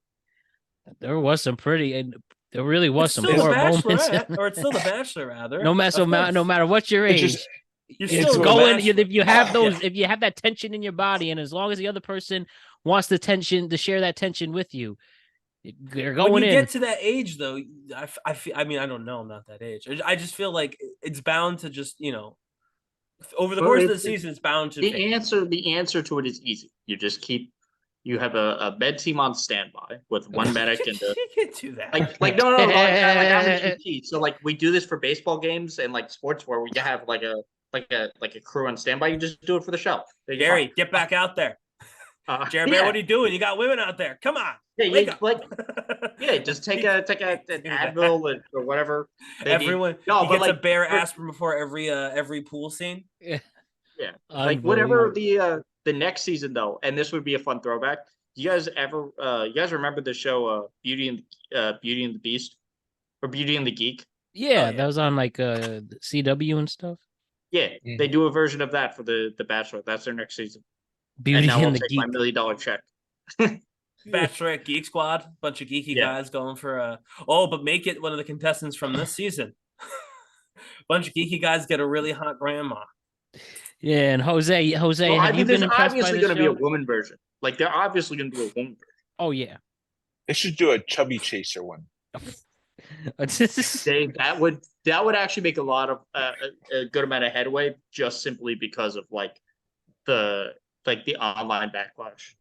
There was some pretty, and there really was some poor moments. Or it's still The Bachelor, rather. No matter what your age. You're still going. If you have those, if you have that tension in your body, and as long as the other person wants the tension to share that tension with you, you're going in. When you get to that age, though, I feel. I mean, I don't know. I'm not that age. I just feel like it's bound to just over the course of the season, it's bound to. The answer to it is easy. You just keep. You have a med team on standby with one medic and you can't do that. No. I'm so like we do this for baseball games and like sports where we have like a crew on standby. You just do it for the show. Gary, get back out there. Jared Bear, what are you doing? You got women out there. Come on. Yeah, Yeah, just take an Advil or whatever. Everyone No, he but gets a like bear aspirin before every pool scene. Yeah. Yeah, like whatever Unbelievable. the next season though, and this would be a fun throwback. You guys remember the show Beauty and the Beast or Beauty and the Geek? Yeah, yeah. that was on like CW and stuff. Yeah, they Mhm. do a version of that for the Bachelor. That's their next season. And Beauty now I'll and the take my Geek. $1 million check. Bachelorette Geek Squad, bunch of geeky Yeah. guys going for but make it one of the contestants from this season. Bunch of geeky guys get a really hot grandma. Yeah, and Jose, Well, have you there's been impressed by obviously this going to be a show? woman version. Like they're obviously going to do a woman version. Oh yeah. They should do a chubby chaser one. That would actually make a lot of a good amount of headway just simply because of like the online backlash.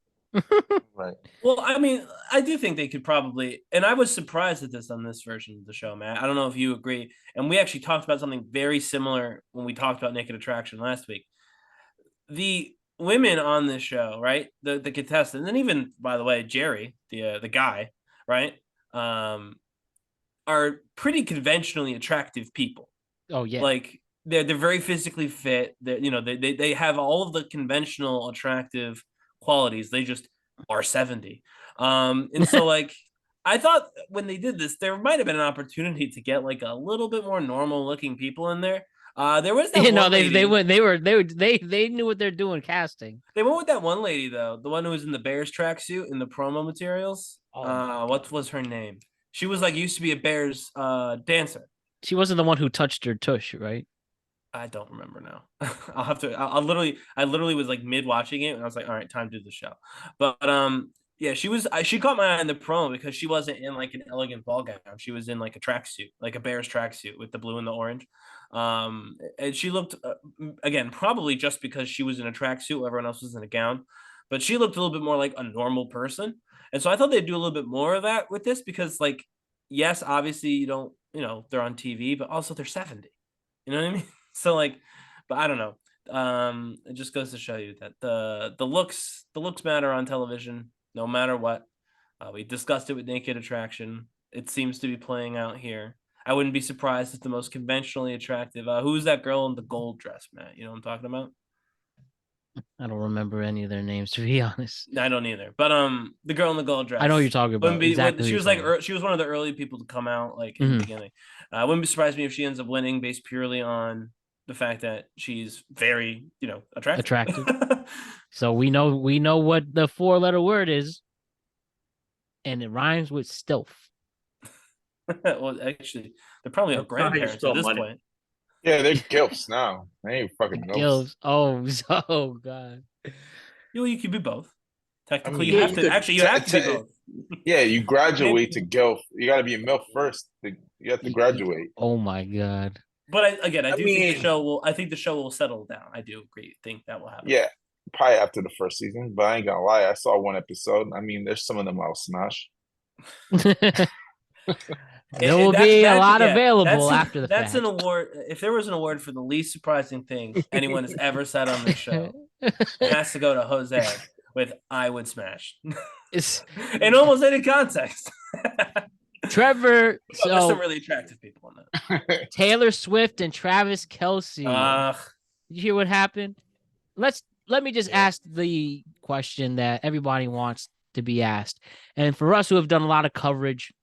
Right. Well, I mean, I do think they could probably, and I was surprised at this on this version of the show, Matt. I don't know if you agree. And we actually talked about something very similar when we talked about Naked Attraction last week. The women on this show, right? The contestant, and even by the way, Jerry, the guy, right? Are pretty conventionally attractive people. Oh yeah. Like they're very physically fit. They have all of the conventional attractive qualities. They just are 70. And so like I thought when they did this, there might have been an opportunity to get like a little bit more normal looking people in there. There was that one lady. They knew what they're doing casting. They went with that one lady though, the one who was in the Bears tracksuit in the promo materials. What was her name? She was like used to be a Bears dancer. She wasn't the one who touched her tush, right? I don't remember now. I'll have to. I literally was like mid watching it, and I was like, all right, time to do the show. But yeah, she caught my eye in the promo because she wasn't in like an elegant ball gown. She was in like a tracksuit, like a Bears tracksuit with the blue and the orange. And she looked again probably just because she was in a tracksuit, everyone else was in a gown, but she looked a little bit more like a normal person. And so I thought they'd do a little bit more of that with this because, like, yes, obviously you don't, they're on TV, but also they're 70. You know what I mean? So like, but I don't know. It just goes to show you that the looks matter on television, no matter what. We discussed it with Naked Attraction. It seems to be playing out here. I wouldn't be surprised if the most conventionally attractive. Who's that girl in the gold dress, Matt? You know what I'm talking about? I don't remember any of their names, to be honest. I don't either. But the girl in the gold dress. I know what you're talking about. Exactly. She was like she was one of the early people to come out like in the beginning. Wouldn't be surprised me if she ends up winning based purely on the fact that she's very, attractive. So we know what the 4-letter word is, and it rhymes with stealth. Well, actually, they're probably our grandparents at this point. Yeah, they're gilfs now. They ain't fucking gilfs. Oh god. You could be both. Technically, you have to be both. Yeah, you graduate to gilf. You got to be a MILF first. You have to graduate. Oh my god. But I think the show will. I think the show will settle down. I do agree. Think that will happen. Yeah, probably after the first season. But I ain't gonna lie, I saw one episode. I mean, there's some of them I'll smash. There will be a lot available after the fact. That's an award. If there was an award for the least surprising thing anyone has ever said on this show, it has to go to Jose with "I would smash." In almost any context. Trevor, there's some really attractive people in that. Taylor Swift and Travis Kelce. Did you hear what happened? Let me just ask the question that everybody wants to be asked, and for us who have done a lot of coverage,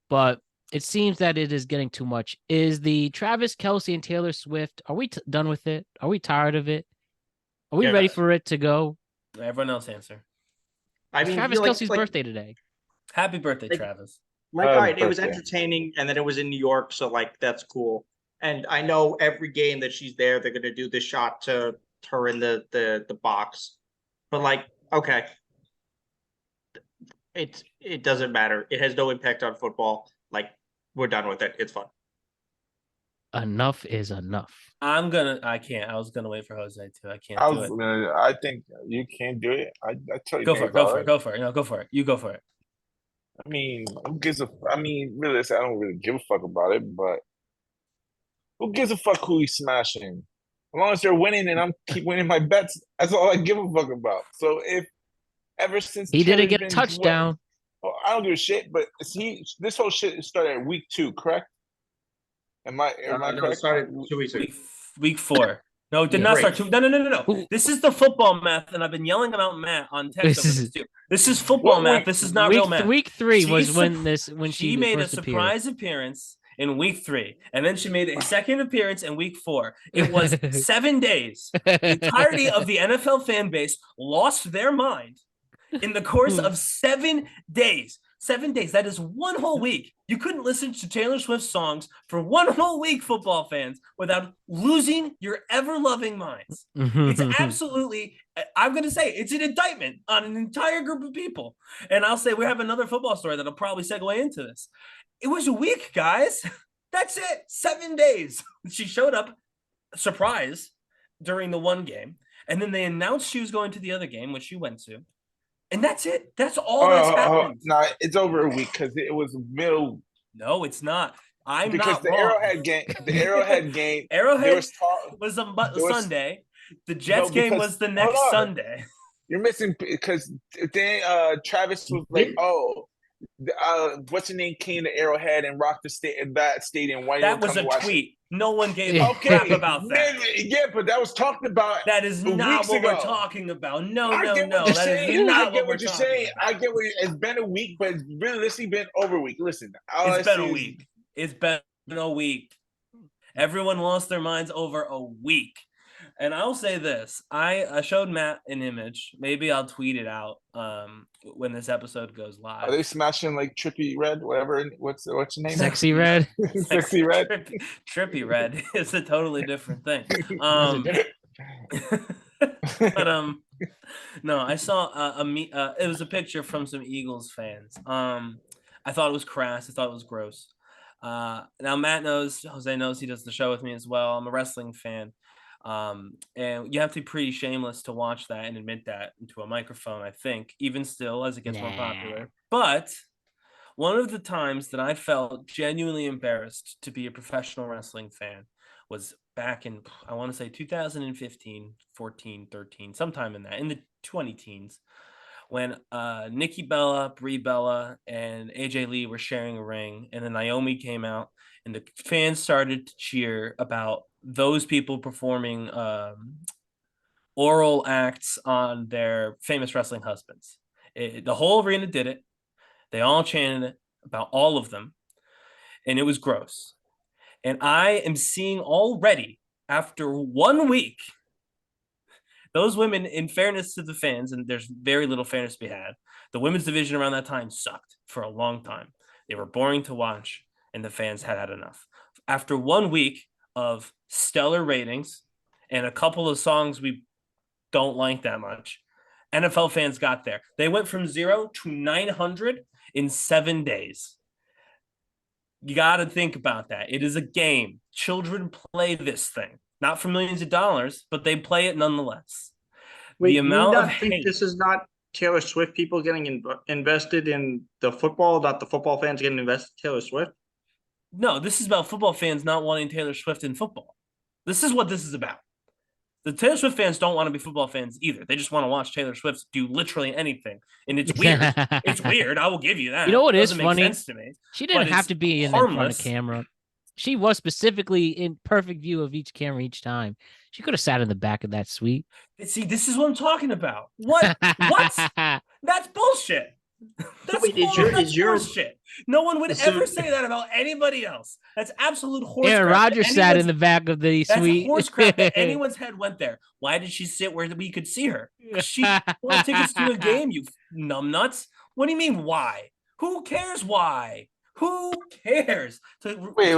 but it seems that it is getting too much. Is the Travis Kelce and Taylor Swift, are we done with it? Are we tired of it? Are we ready for it to go? Everyone else answer. I mean, Travis Kelce's birthday today. Happy birthday, Travis. All right, it was entertaining, and then it was in New York, so like that's cool. And I know every game that she's there, they're gonna do the shot to her in the box. But like, okay. It doesn't matter. It has no impact on football. Like, we're done with it. It's fun. Enough is enough. I can't. I was gonna wait for Jose too. I can't do it. I think you can't do it. I tell you. Go for it. Go for it. Go for it. You go for it. I mean, who gives a? I mean, really, I don't really give a fuck about it. But who gives a fuck who he's smashing? As long as they're winning and I'm keep winning my bets, that's all I give a fuck about. So if ever since he didn't get a touchdown. I don't give a shit. But this whole shit started at week 2, correct? Am I No, it correct? started 2 weeks ago. Week 4. No, it did Yeah. not start. Great. No. This is the football math, and I've been yelling about Matt on text over this too. This is football What math. week- This is not real math. Week 3 was She's when she made a surprise appearance in week 3, and then she made a second appearance in week 4. It was 7 days. The entirety of the NFL fan base lost their mind in the course of 7 days. 7 days. That is one whole week. You couldn't listen to Taylor Swift songs for one whole week, football fans, without losing your ever-loving minds. It's absolutely, I'm going to say, it's an indictment on an entire group of people. And I'll say we have another football story that'll probably segue into this. It was a week, guys. That's it. 7 days. She showed up, surprise, during the one game. And then they announced she was going to the other game, which she went to. And that's it. That's all that's happened. No, it's over a week because it was middle. No, it's not. Because the wrong. Arrowhead game. Arrowhead was a Sunday. The Jets game was the next Sunday. You're missing because then Travis was like, what's your name came to Arrowhead and rocked that stadium. Why that was a tweet. No one gave a crap about that. Yeah, but that was talked about. That is not what we're talking about. No. That is not what we're talking about. I get what it's been a week, but it's realistically been over a week. Listen, it's been a week. It's been a week. Everyone lost their minds over a week. And I'll say this. I showed Matt an image. Maybe I'll tweet it out when this episode goes live. Are they smashing like Trippy Red? Whatever. What's your name? Sexyy Red. Sexyy Red. Trippy Red is a totally different thing. But no, I saw it was a picture from some Eagles fans. I thought it was crass. I thought it was gross. Now Jose knows he does the show with me as well. I'm a wrestling fan. And you have to be pretty shameless to watch that and admit that into a microphone, I think, even still as it gets more popular. But one of the times that I felt genuinely embarrassed to be a professional wrestling fan was back in, I want to say 2015, 14, 13, sometime in the 20 teens, when Nikki Bella, Brie Bella, and AJ Lee were sharing a ring, and then Naomi came out, and the fans started to cheer about those people performing oral acts on their famous wrestling husbands. The whole arena did it. They all chanted it about all of them, and it was gross. And I am seeing already, after 1 week, those women, in fairness to the fans, and there's very little fairness to be had, the women's division around that time sucked for a long time. They were boring to watch, and the fans had enough. After 1 week of stellar ratings and a couple of songs we don't like that much, NFL fans got there. They went from 0 to 900 in 7 days. You got to think about that. It is a game. Children play this thing, not for millions of dollars, but they play it nonetheless. Wait, the amount you of think hate. This is not Taylor Swift people getting invested in the football, not the football fans getting invested in Taylor Swift? No, this is about football fans not wanting Taylor Swift in football. This is what this is about. The Taylor Swift fans don't want to be football fans either. They just want to watch Taylor Swift do literally anything. And it's weird. It's weird. I will give you that. You know what is Doesn't funny? make sense to me. She didn't have to be in front of camera. She was specifically in perfect view of each camera each time. She could have sat in the back of that suite. See, this is what I'm talking about. What? That's bullshit. That's bullshit. No one would ever say that about anybody else. That's absolute horse crap. Aaron Rodgers sat in the back of the suite. That's horse crap that anyone's head went there. Why did she sit where we could see her? She bought tickets to a game, you numbnuts. What do you mean, why? Who cares why? Who cares? Wait.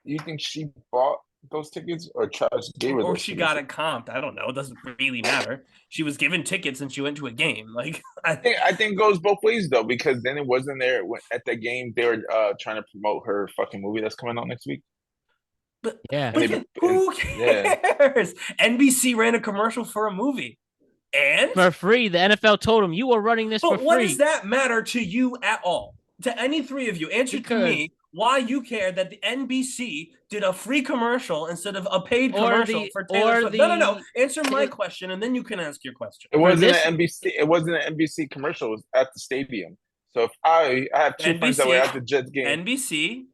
You think she bought those tickets, or Travis gave her? Or she got it comped. I don't know. It doesn't really matter. She was given tickets and she went to a game. Like I think it goes both ways though, because then it wasn't there at the game. They were trying to promote her fucking movie that's coming out next week. But yeah, who cares? Yeah. NBC ran a commercial for a movie. And for free. The NFL told them you were running this for free. But what does that matter to you at all? To any three of you? Answer to me. why you care that the NBC did a free commercial instead of a paid commercial for Taylor Swift. No. Answer my question, and then you can ask your question. It wasn't an NBC. It wasn't an NBC commercial. It was at the stadium. So if I have two friends that were at the Jets game, NBC,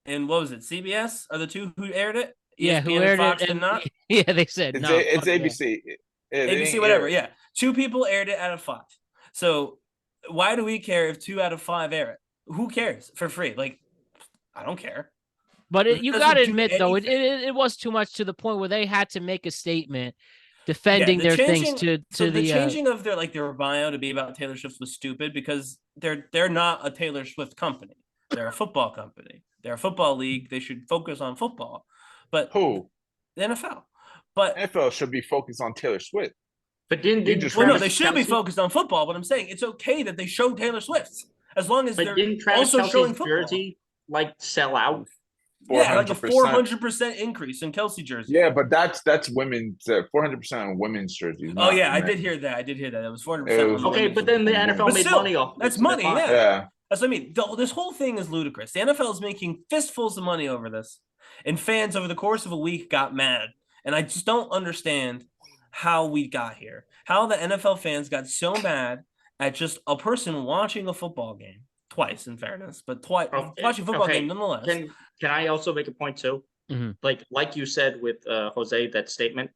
and what was it? CBS are the two who aired it. Yeah, ESPN who aired Fox it? And not. Yeah, they said it's no. It's ABC. Yeah, ABC, whatever. Yeah, 2 people aired it out of 5. So why do we care if 2 out of 5 air it? Who cares for free? Like, I don't care. But you got to admit, though, it was too much to the point where they had to make a statement defending their things the changing of their bio to be about Taylor Swift was stupid because they're not a Taylor Swift company. They're a football company. They're a football league. They should focus on football. But who? The NFL. But NFL should be focused on Taylor Swift. But no, they should be focused on football. But I'm saying it's okay that they show Taylor Swift as long as they're also showing football. Jersey sell out? 400%. Yeah, like a 400% increase in Kelsey jersey. Yeah, but that's women's 400% on women's jerseys. Oh yeah, I did hear that. It was 400%. Okay, but then the NFL made money off. That's money. Yeah. That's what I mean. This whole thing is ludicrous. The NFL is making fistfuls of money over this, and fans over the course of a week got mad. And I just don't understand how we got here. How the NFL fans got so mad at just a person watching a football game. Twice, in fairness, but watching football game nonetheless. Can I also make a point too? Mm-hmm. Like you said with Jose, that statement.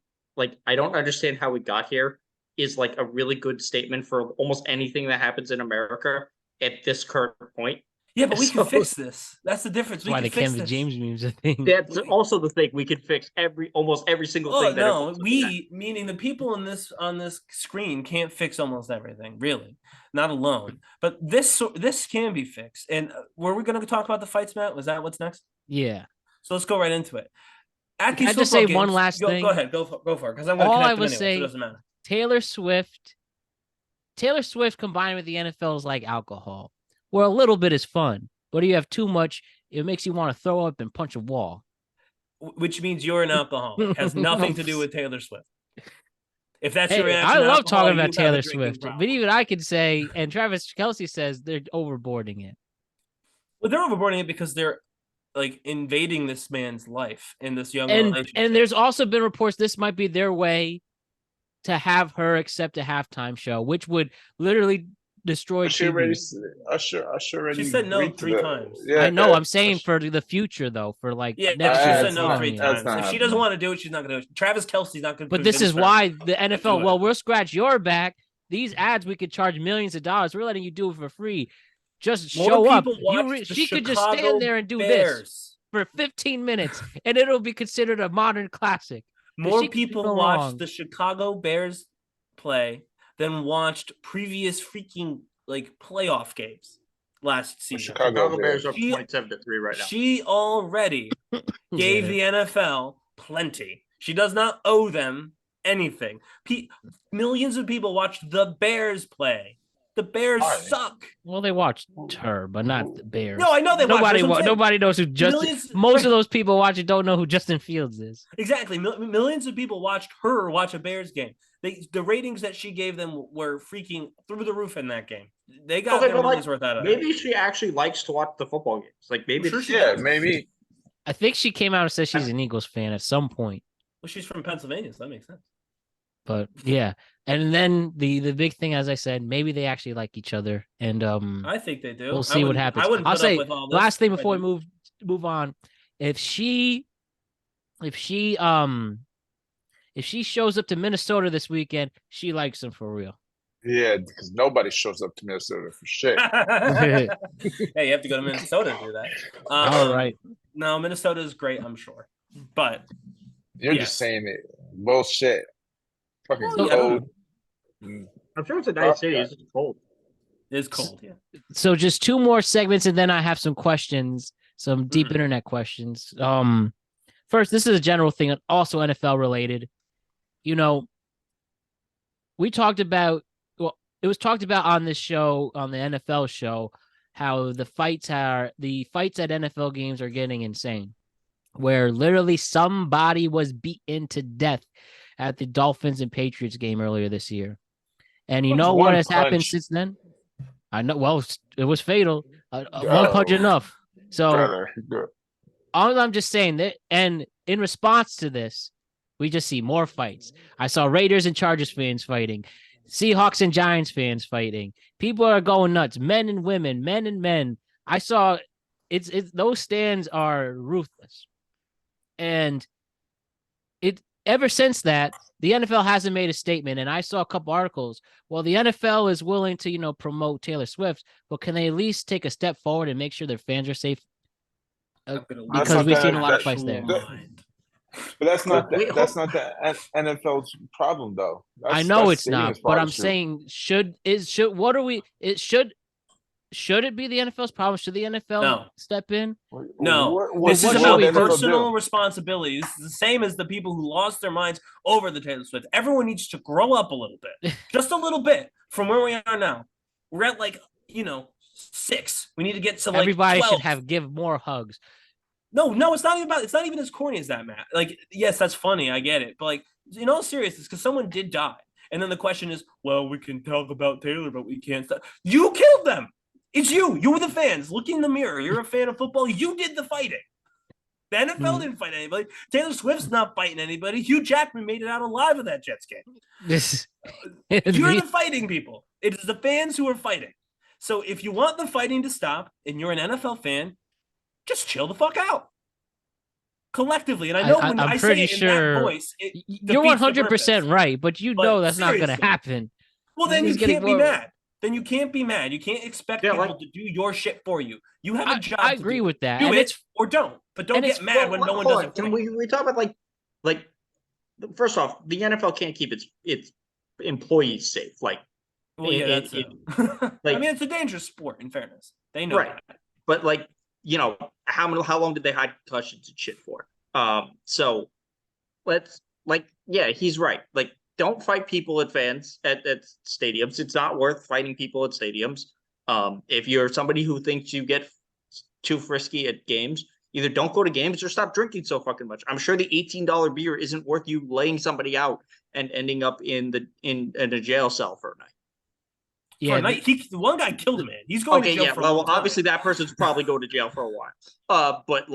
I don't understand how we got here. Is a really good statement for almost anything that happens in America at this current point. Yeah, but we can fix this. That's the difference. That's why the Kevin James memes, I think. That's also the thing. We could fix almost every single thing. No, meaning the people on this screen can't fix almost everything, really, not alone. But this can be fixed. And were we going to talk about the fights, Matt? Was that what's next? Yeah. So let's go right into it. Can I just say one last thing? Go ahead, go for it, because I'm going to connect them anyway, say, so it doesn't matter. Taylor Swift combined with the NFL is like alcohol, where a little bit is fun, but if you have too much, it makes you want to throw up and punch a wall. Which means you're an alcoholic. It has nothing to do with Taylor Swift. If that's your reaction, I love talking about Taylor Swift, but even I could say, and Travis Kelce says they're overboarding it. Well, they're overboarding it because they're invading this man's life in this young relationship. And there's also been reports this might be their way to have her accept a halftime show, which would literally destroy TV. She said no 3 times. Yeah, I know. I'm saying for the future, though, for next year. She said no 3 times. If she doesn't want to do it, she's not going to do it. Travis Kelce's not going to. But this is why the NFL. Well, we'll scratch your back. These ads we could charge millions of dollars. We're letting you do it for free. Just show up. She could just stand there and do this for 15 minutes, and it'll be considered a modern classic. More people watched the Chicago Bears play than watched previous freaking playoff games last season. Chicago Bears are 27-3 right now. She already gave the NFL plenty. She does not owe them anything. Millions of people watched the Bears play. The Bears suck. Well, they watched her, but not the Bears. No, I know they watched. Nobody knows who Justin. Most of those people watching don't know who Justin Fields is. Exactly. Millions of people watched her watch a Bears game. The ratings that she gave them were freaking through the roof in that game. They got their money's worth out of it. Maybe she actually likes to watch the football games. Maybe. Maybe. I think she came out and said she's an Eagles fan at some point. Well, she's from Pennsylvania, so that makes sense. But yeah, and then the big thing, as I said, maybe they actually like each other, and I think they do. We'll see what happens. I'll say last thing before we move on. If she shows up to Minnesota this weekend, she likes him for real. Yeah, because nobody shows up to Minnesota for shit. Hey, you have to go to Minnesota to do that. All right. No, Minnesota is great, I'm sure, but you're just saying it. Bullshit. Fucking cold. I'm sure it's a nice city. It's just cold. It is cold, yeah. So just 2 more segments, and then I have some questions, some deep internet questions. First, this is a general thing, also NFL related. We talked about. Well, it was talked about on this show, on the NFL show, how the fights at NFL games are getting insane, where literally somebody was beaten to death at the Dolphins and Patriots game earlier this year. And you know what has happened since then? I know. Well, it was fatal. One punch enough. So Brother, good. all I'm just saying that, and in response to this, we just see more fights. I saw Raiders and Chargers fans fighting, Seahawks and Giants fans fighting. People are going nuts, men and women, men and men. I saw it's those stands are ruthless. And it ever since that, the NFL hasn't made a statement. And I saw a couple articles. Well, the NFL is willing to, promote Taylor Swift, but can they at least take a step forward and make sure their fans are safe? Because we've seen a lot of fights there. But that's not the NFL's problem, though. I know it's not, but I'm saying should it be the NFL's problem? Should the NFL step in? No, this is about personal responsibility. This is the same as the people who lost their minds over the Taylor Swift. Everyone needs to grow up a little bit, just a little bit from where we are now. We're at 6. We need to get to everybody 12. should give more hugs. No, it's not even as corny as that, Matt. Yes, that's funny. I get it. But in all seriousness, because someone did die. And then the question is, well, we can talk about Taylor, but we can't stop. You killed them. It's you. You were the fans. Look in the mirror. You're a fan of football. You did the fighting. The NFL didn't fight anybody. Taylor Swift's not fighting anybody. Hugh Jackman made it out alive of that Jets game. You're the fighting people. It is the fans who are fighting. So if you want the fighting to stop and you're an NFL fan, just chill the fuck out. Collectively. And I know when I say it in that voice, you're 100% right, but that's not going to happen. Well, then you can't be mad. Then you can't be mad. You can't expect people to do your shit for you. You have a job. I agree with that. Do it or don't. But don't get mad when no one does it. Can we talk about first off, the NFL can't keep its employees safe. I mean, it's a dangerous sport. In fairness, they know that. But how long did they hide concussions and shit for? So let's he's right. Don't fight people at stadiums. It's not worth fighting people at stadiums. If you're somebody who thinks you get too frisky at games, either don't go to games or stop drinking so fucking much. I'm sure the $18 beer isn't worth you laying somebody out and ending up in a jail cell for a night. Yeah, the one guy killed a man. He's going to jail for a long time. Obviously that person's probably going to jail for a while. But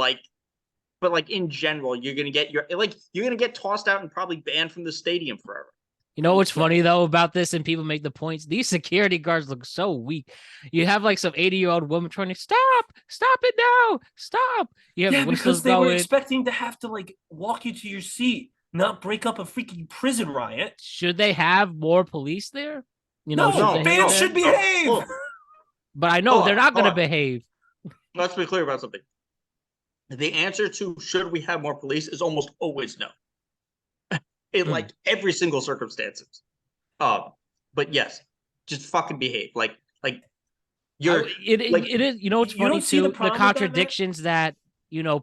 in general, you're gonna get tossed out and probably banned from the stadium forever. You know what's funny though about this, and people make the points? These security guards look so weak. You have some 80-year-old woman trying to stop it now, stop. You have because they were expecting to have to walk you to your seat, not break up a freaking prison riot. Should they have more police there? Fans should behave. But I know they're not going to behave. Let's be clear about something. The answer to should we have more police is almost always no. In every single circumstances. But yes, just fucking behave. It is. It's funny too. The contradictions that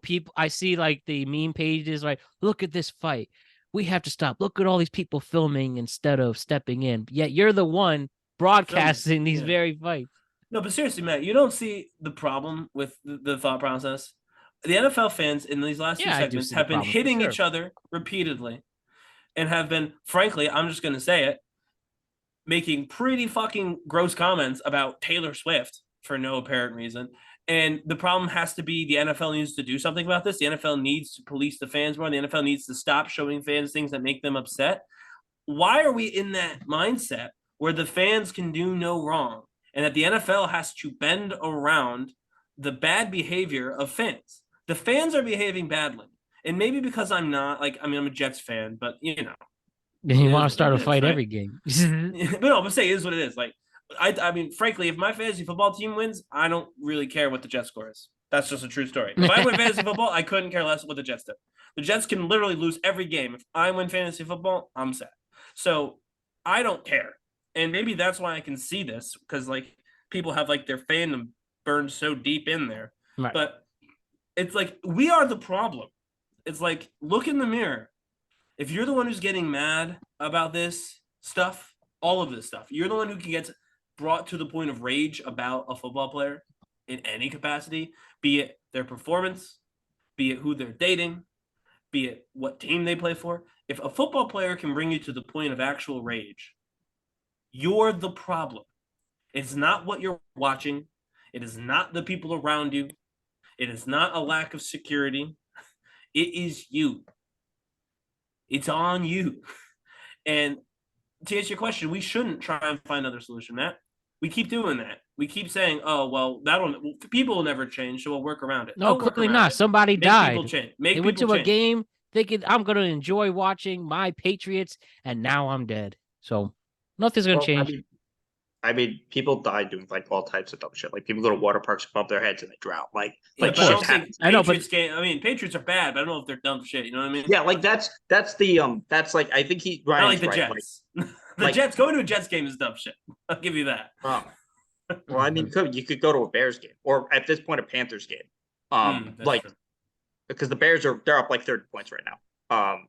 people. I see the meme pages. Look at this fight. We have to stop. Look at all these people filming instead of stepping in. Yet you're the one broadcasting these very fights. No, but seriously, Matt, you don't see the problem with the thought process. The NFL fans in these last two segments have been hitting each other repeatedly and have been, frankly, I'm just going to say it, making pretty fucking gross comments about Taylor Swift for no apparent reason. And the problem has to be the NFL needs to do something about this. The NFL needs to police the fans more. The NFL needs to stop showing fans things that make them upset. Why are we in that mindset where the fans can do no wrong and that the NFL has to bend around the bad behavior of fans? The fans are behaving badly. And maybe because I'm not, I'm a Jets fan, but You want to start a fight every game. But say it is what it is. I mean, frankly, if my fantasy football team wins, I don't really care what the Jets score is. That's just a true story. If I win fantasy football, I couldn't care less what the Jets do. The Jets can literally lose every game. If I win fantasy football, I'm sad. So I don't care. And maybe that's why I can see this, because people have their fandom burned so deep in there. Right. But it's we are the problem. It's look in the mirror. If you're the one who's getting mad about this stuff, all of this stuff, you're the one who can get brought to the point of rage about a football player in any capacity, be it their performance, be it who they're dating, be it what team they play for. If a football player can bring you to the point of actual rage, you're the problem. It's not what you're watching. It is not the people around you. It is not a lack of security. It is you. It's on you. And to answer your question, we shouldn't try and find another solution, Matt. We keep doing that. We keep saying, "Oh, well, people will never change, so we'll work around it." No, clearly not. Somebody died. People change. They went to a game thinking I'm going to enjoy watching my Patriots, and now I'm dead. So nothing's going to change. I mean, people die doing like all types of dumb shit. Like people go to water parks above their heads and they drown. Like I don't think Patriots are bad, but I don't know if they're dumb shit. You know what I mean? Yeah, like that's like I think I like the Jets. Like, Jets going to a Jets game is dumb shit. I'll give you that. Well, I mean, you could go to a Bears game or at this point a Panthers game. True. Because the Bears they're up like 30 points right now.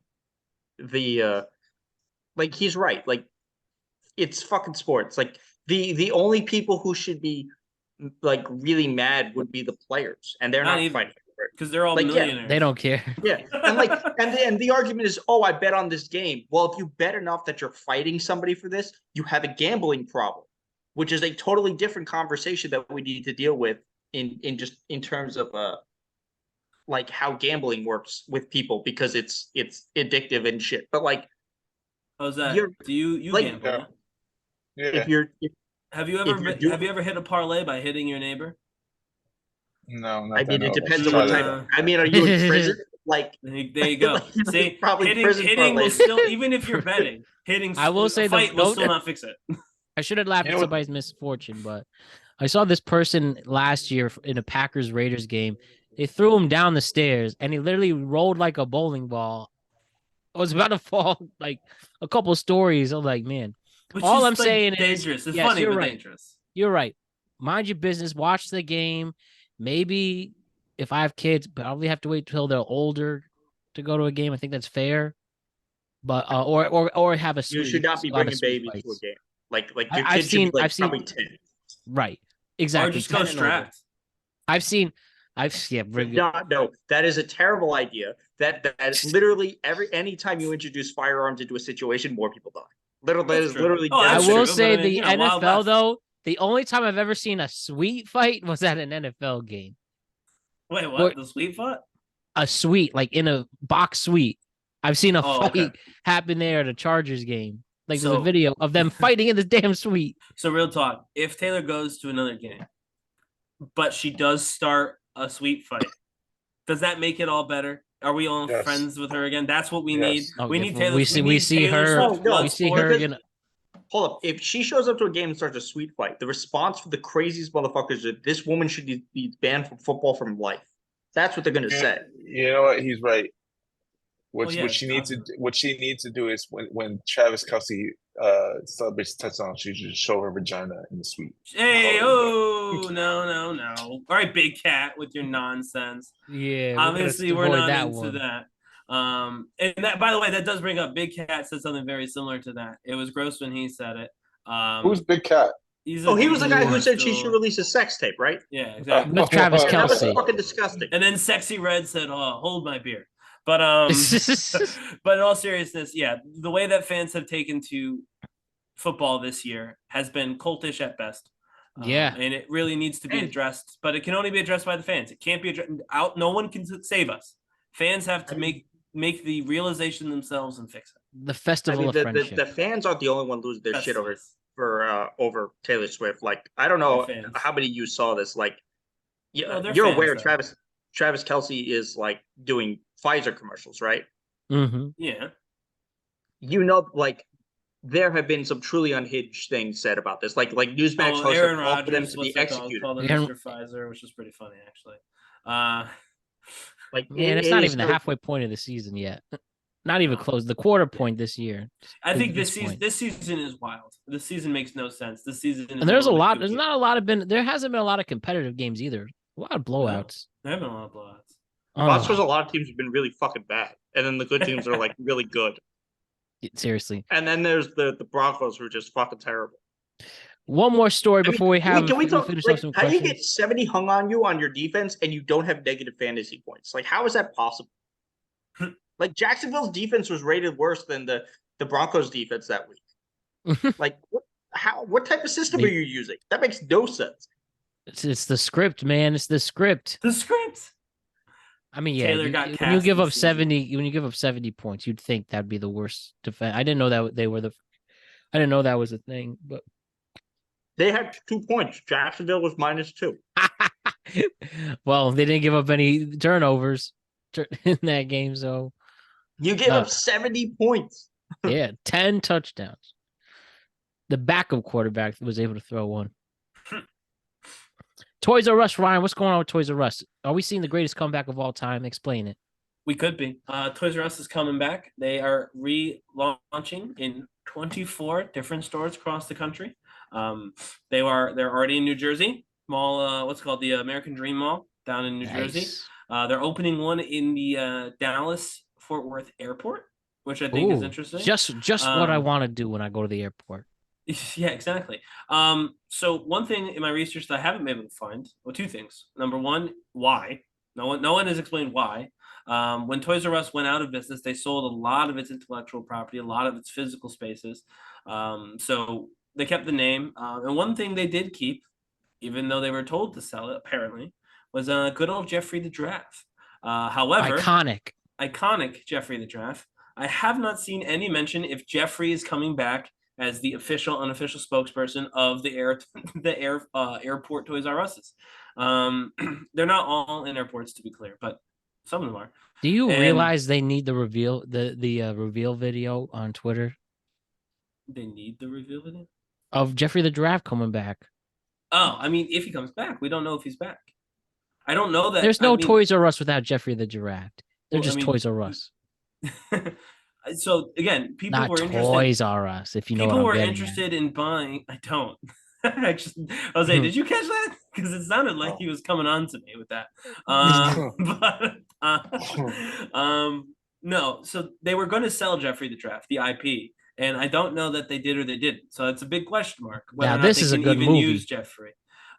Like he's right. Like it's fucking sports. Like the only people who should be like really mad would be the players, and they're not fighting for it because they're all millionaires. Yeah, they don't care. Yeah, and the argument is, oh, I bet on this game. Well, if you bet enough that you're fighting somebody for this, you have a gambling problem, which is a totally different conversation that we need to deal with in terms of like how gambling works with people, because it's addictive and shit. But like, how's that? Do you like, gamble? Yeah. Have you ever hit a parlay by hitting your neighbor? No, I mean, it depends on what type. I mean, are you in prison? Like, there you go. Like, see, probably hitting will still, even if you're betting, hitting. I will say fight will still not fix it. I shouldn't laugh at somebody's misfortune, but I saw this person last year in a Packers Raiders game. They threw him down the stairs, and he literally rolled like a bowling ball. I was about to fall like a couple stories. I'm like, man. Which all I'm like saying dangerous. Is, it's yes, funny, you're but right. dangerous. You're right. Mind your business. Watch the game. Maybe if I have kids, but I'll have to wait till they're older to go to a game. I think that's fair. But or have a suite. You should not be bringing babies to a game. Like your kids should be like probably 10. Right. Exactly. Or just go strapped. I've seen. No, that is a terrible idea. That is literally anytime you introduce firearms into a situation, more people die. Literally. I will say the NFL though. The only time I've ever seen a sweet fight was at an NFL game. Wait, what? The sweet fight? A suite, like in a box suite. I've seen a fight happen there at a Chargers game. Like there's a video of them fighting in the damn suite. So real talk, if Taylor goes to another game, but she does start a sweet fight, does that make it all better? Are we all friends with her again? That's what we need. Okay, we need Taylor. We see her. We see her again. Hold up. If she shows up to a game and starts a sweet fight, the response from the craziest motherfuckers is this woman should be banned from football from life. That's what they're going to say. You know what? He's right. What she needs to do is when Travis Kelce celebrates touchdown, she should show her vagina in the suite. Hey, no. All right, Big Cat, with your nonsense. Yeah, obviously we're not into that. And that, by the way, that does bring up Big Cat said something very similar to that. It was gross when he said it. Who's Big Cat? He was the guy who said she should release a sex tape, right? Yeah, exactly. With Travis Kelce. That was fucking disgusting. And then Sexyy Red said, "Oh, hold my beer." But but in all seriousness, yeah, the way that fans have taken to football this year has been cultish at best. Yeah, and it really needs to be addressed, but it can only be addressed by the fans. It can't be addressed out. No one can save us. Fans have to make the realization themselves and fix it. The festival of friendship. The fans aren't the only one losing their shit over Taylor Swift. Like, I don't know how many of you saw this. Like, you're aware Travis Kelce is like doing Pfizer commercials, right? Mm-hmm. Yeah. You know, like there have been some truly unhinged things said about this. Like Newsmax hosts Aaron have called for them Rodgers to be executed. Called Mr. Pfizer, which is pretty funny, actually. It's not even the halfway point of the season yet. Not even close. The quarter point this year. I think this season is wild. This season makes no sense. This season is and there's a lot. There's not a lot of there hasn't been a lot of competitive games either. A lot of blowouts. There have been a lot of blowouts. That's because a lot of teams have been really fucking bad, and then the good teams are like really good. Seriously. And then there's the Broncos who are just fucking terrible. One more story before we finish up some how do you get 70 hung on you on your defense and you don't have negative fantasy points? Like, how is that possible? Like, Jacksonville's defense was rated worse than the Broncos defense that week. Like, what type of system are you using? That makes no sense. It's the script, man. It's the script. The script. I mean, yeah. Taylor got When you cast give this up season. 70, when you give up 70 points, you'd think that'd be the worst defense. I didn't know that they were the. I didn't know that was a thing, but They had 2 points. Jacksonville was -2. well, they didn't give up any turnovers in that game, so You gave up 70 points. yeah, 10 touchdowns. The backup quarterback was able to throw one. Toys R Us, Ryan, what's going on with Toys R Us? Are we seeing the greatest comeback of all time? Explain it. We could be. Toys R Us is coming back. They are relaunching in 24 different stores across the country. They're already in New Jersey. Mall, what's it called, the American Dream Mall down in New Jersey. They're opening one in the Dallas Fort Worth Airport, which I think is interesting. Just what I want to do when I go to the airport. Yeah, exactly. So one thing in my research that I haven't been able to find, well, two things. Number one, why? No one has explained why. When Toys R Us went out of business, they sold a lot of its intellectual property, a lot of its physical spaces. So they kept the name. And one thing they did keep, even though they were told to sell it, apparently, was good old Jeffrey the Giraffe. However, iconic Jeffrey the Giraffe. I have not seen any mention if Jeffrey is coming back as the official, unofficial spokesperson of the airport Toys R Us's. They're not all in airports, to be clear, but some of them are. Do you realize they need the reveal video on Twitter? They need the reveal video of Jeffrey the Giraffe coming back. Oh, I mean, if he comes back, we don't know if he's back. I don't know that. There's no Toys R Us without Jeffrey the Giraffe. They're just Toys R Us. So again, people Not were interested. Toys R Us, if you know. People what I'm were interested in buying. I don't. I was like, did you catch that? Because it sounded like he was coming on to me with that. No. So they were going to sell Jeffrey the Giraffe, the IP, and I don't know that they did or they didn't. So it's a big question mark. Yeah, this is a good movie. Use Jeffrey.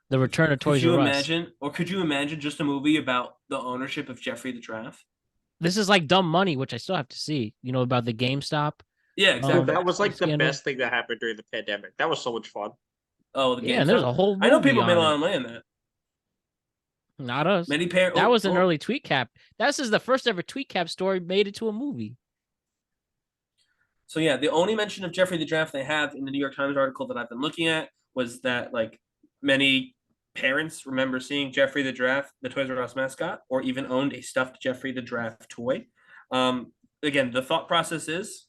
The Return of Toys R Us. Could you imagine just a movie about the ownership of Jeffrey the Giraffe? This is like Dumb Money, which I still have to see. You know about the GameStop. Yeah, exactly. That was like the best thing that happened during the pandemic. That was so much fun. Oh, the GameStop. Yeah, there's a whole. I know people made a lot of money on that. Not us. Many parents. That was an early TweetCap. This is the first ever TweetCap story made it to a movie. So yeah, the only mention of Jeffrey the Giraffe they have in the New York Times article that I've been looking at was that like many parents remember seeing Jeffrey the Giraffe, the Toys R Us mascot, or even owned a stuffed Jeffrey the Giraffe toy. Again, the thought process is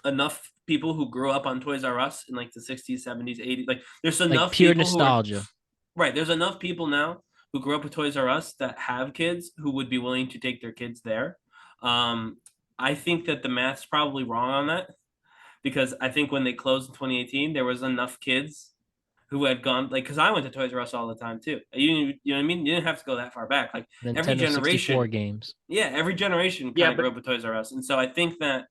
enough people who grew up on Toys R Us in like the 60s, 70s, 80s. Like there's enough like pure people nostalgia. Right. There's enough people now who grew up with Toys R Us that have kids who would be willing to take their kids there. I think that the math's probably wrong on that because I think when they closed in 2018, there was enough kids who had gone because I went to Toys R Us all the time too. You know what I mean? You didn't have to go that far back. Like Nintendo every generation, 64 games. Yeah, every generation kind of grew up with Toys R Us, and so I think that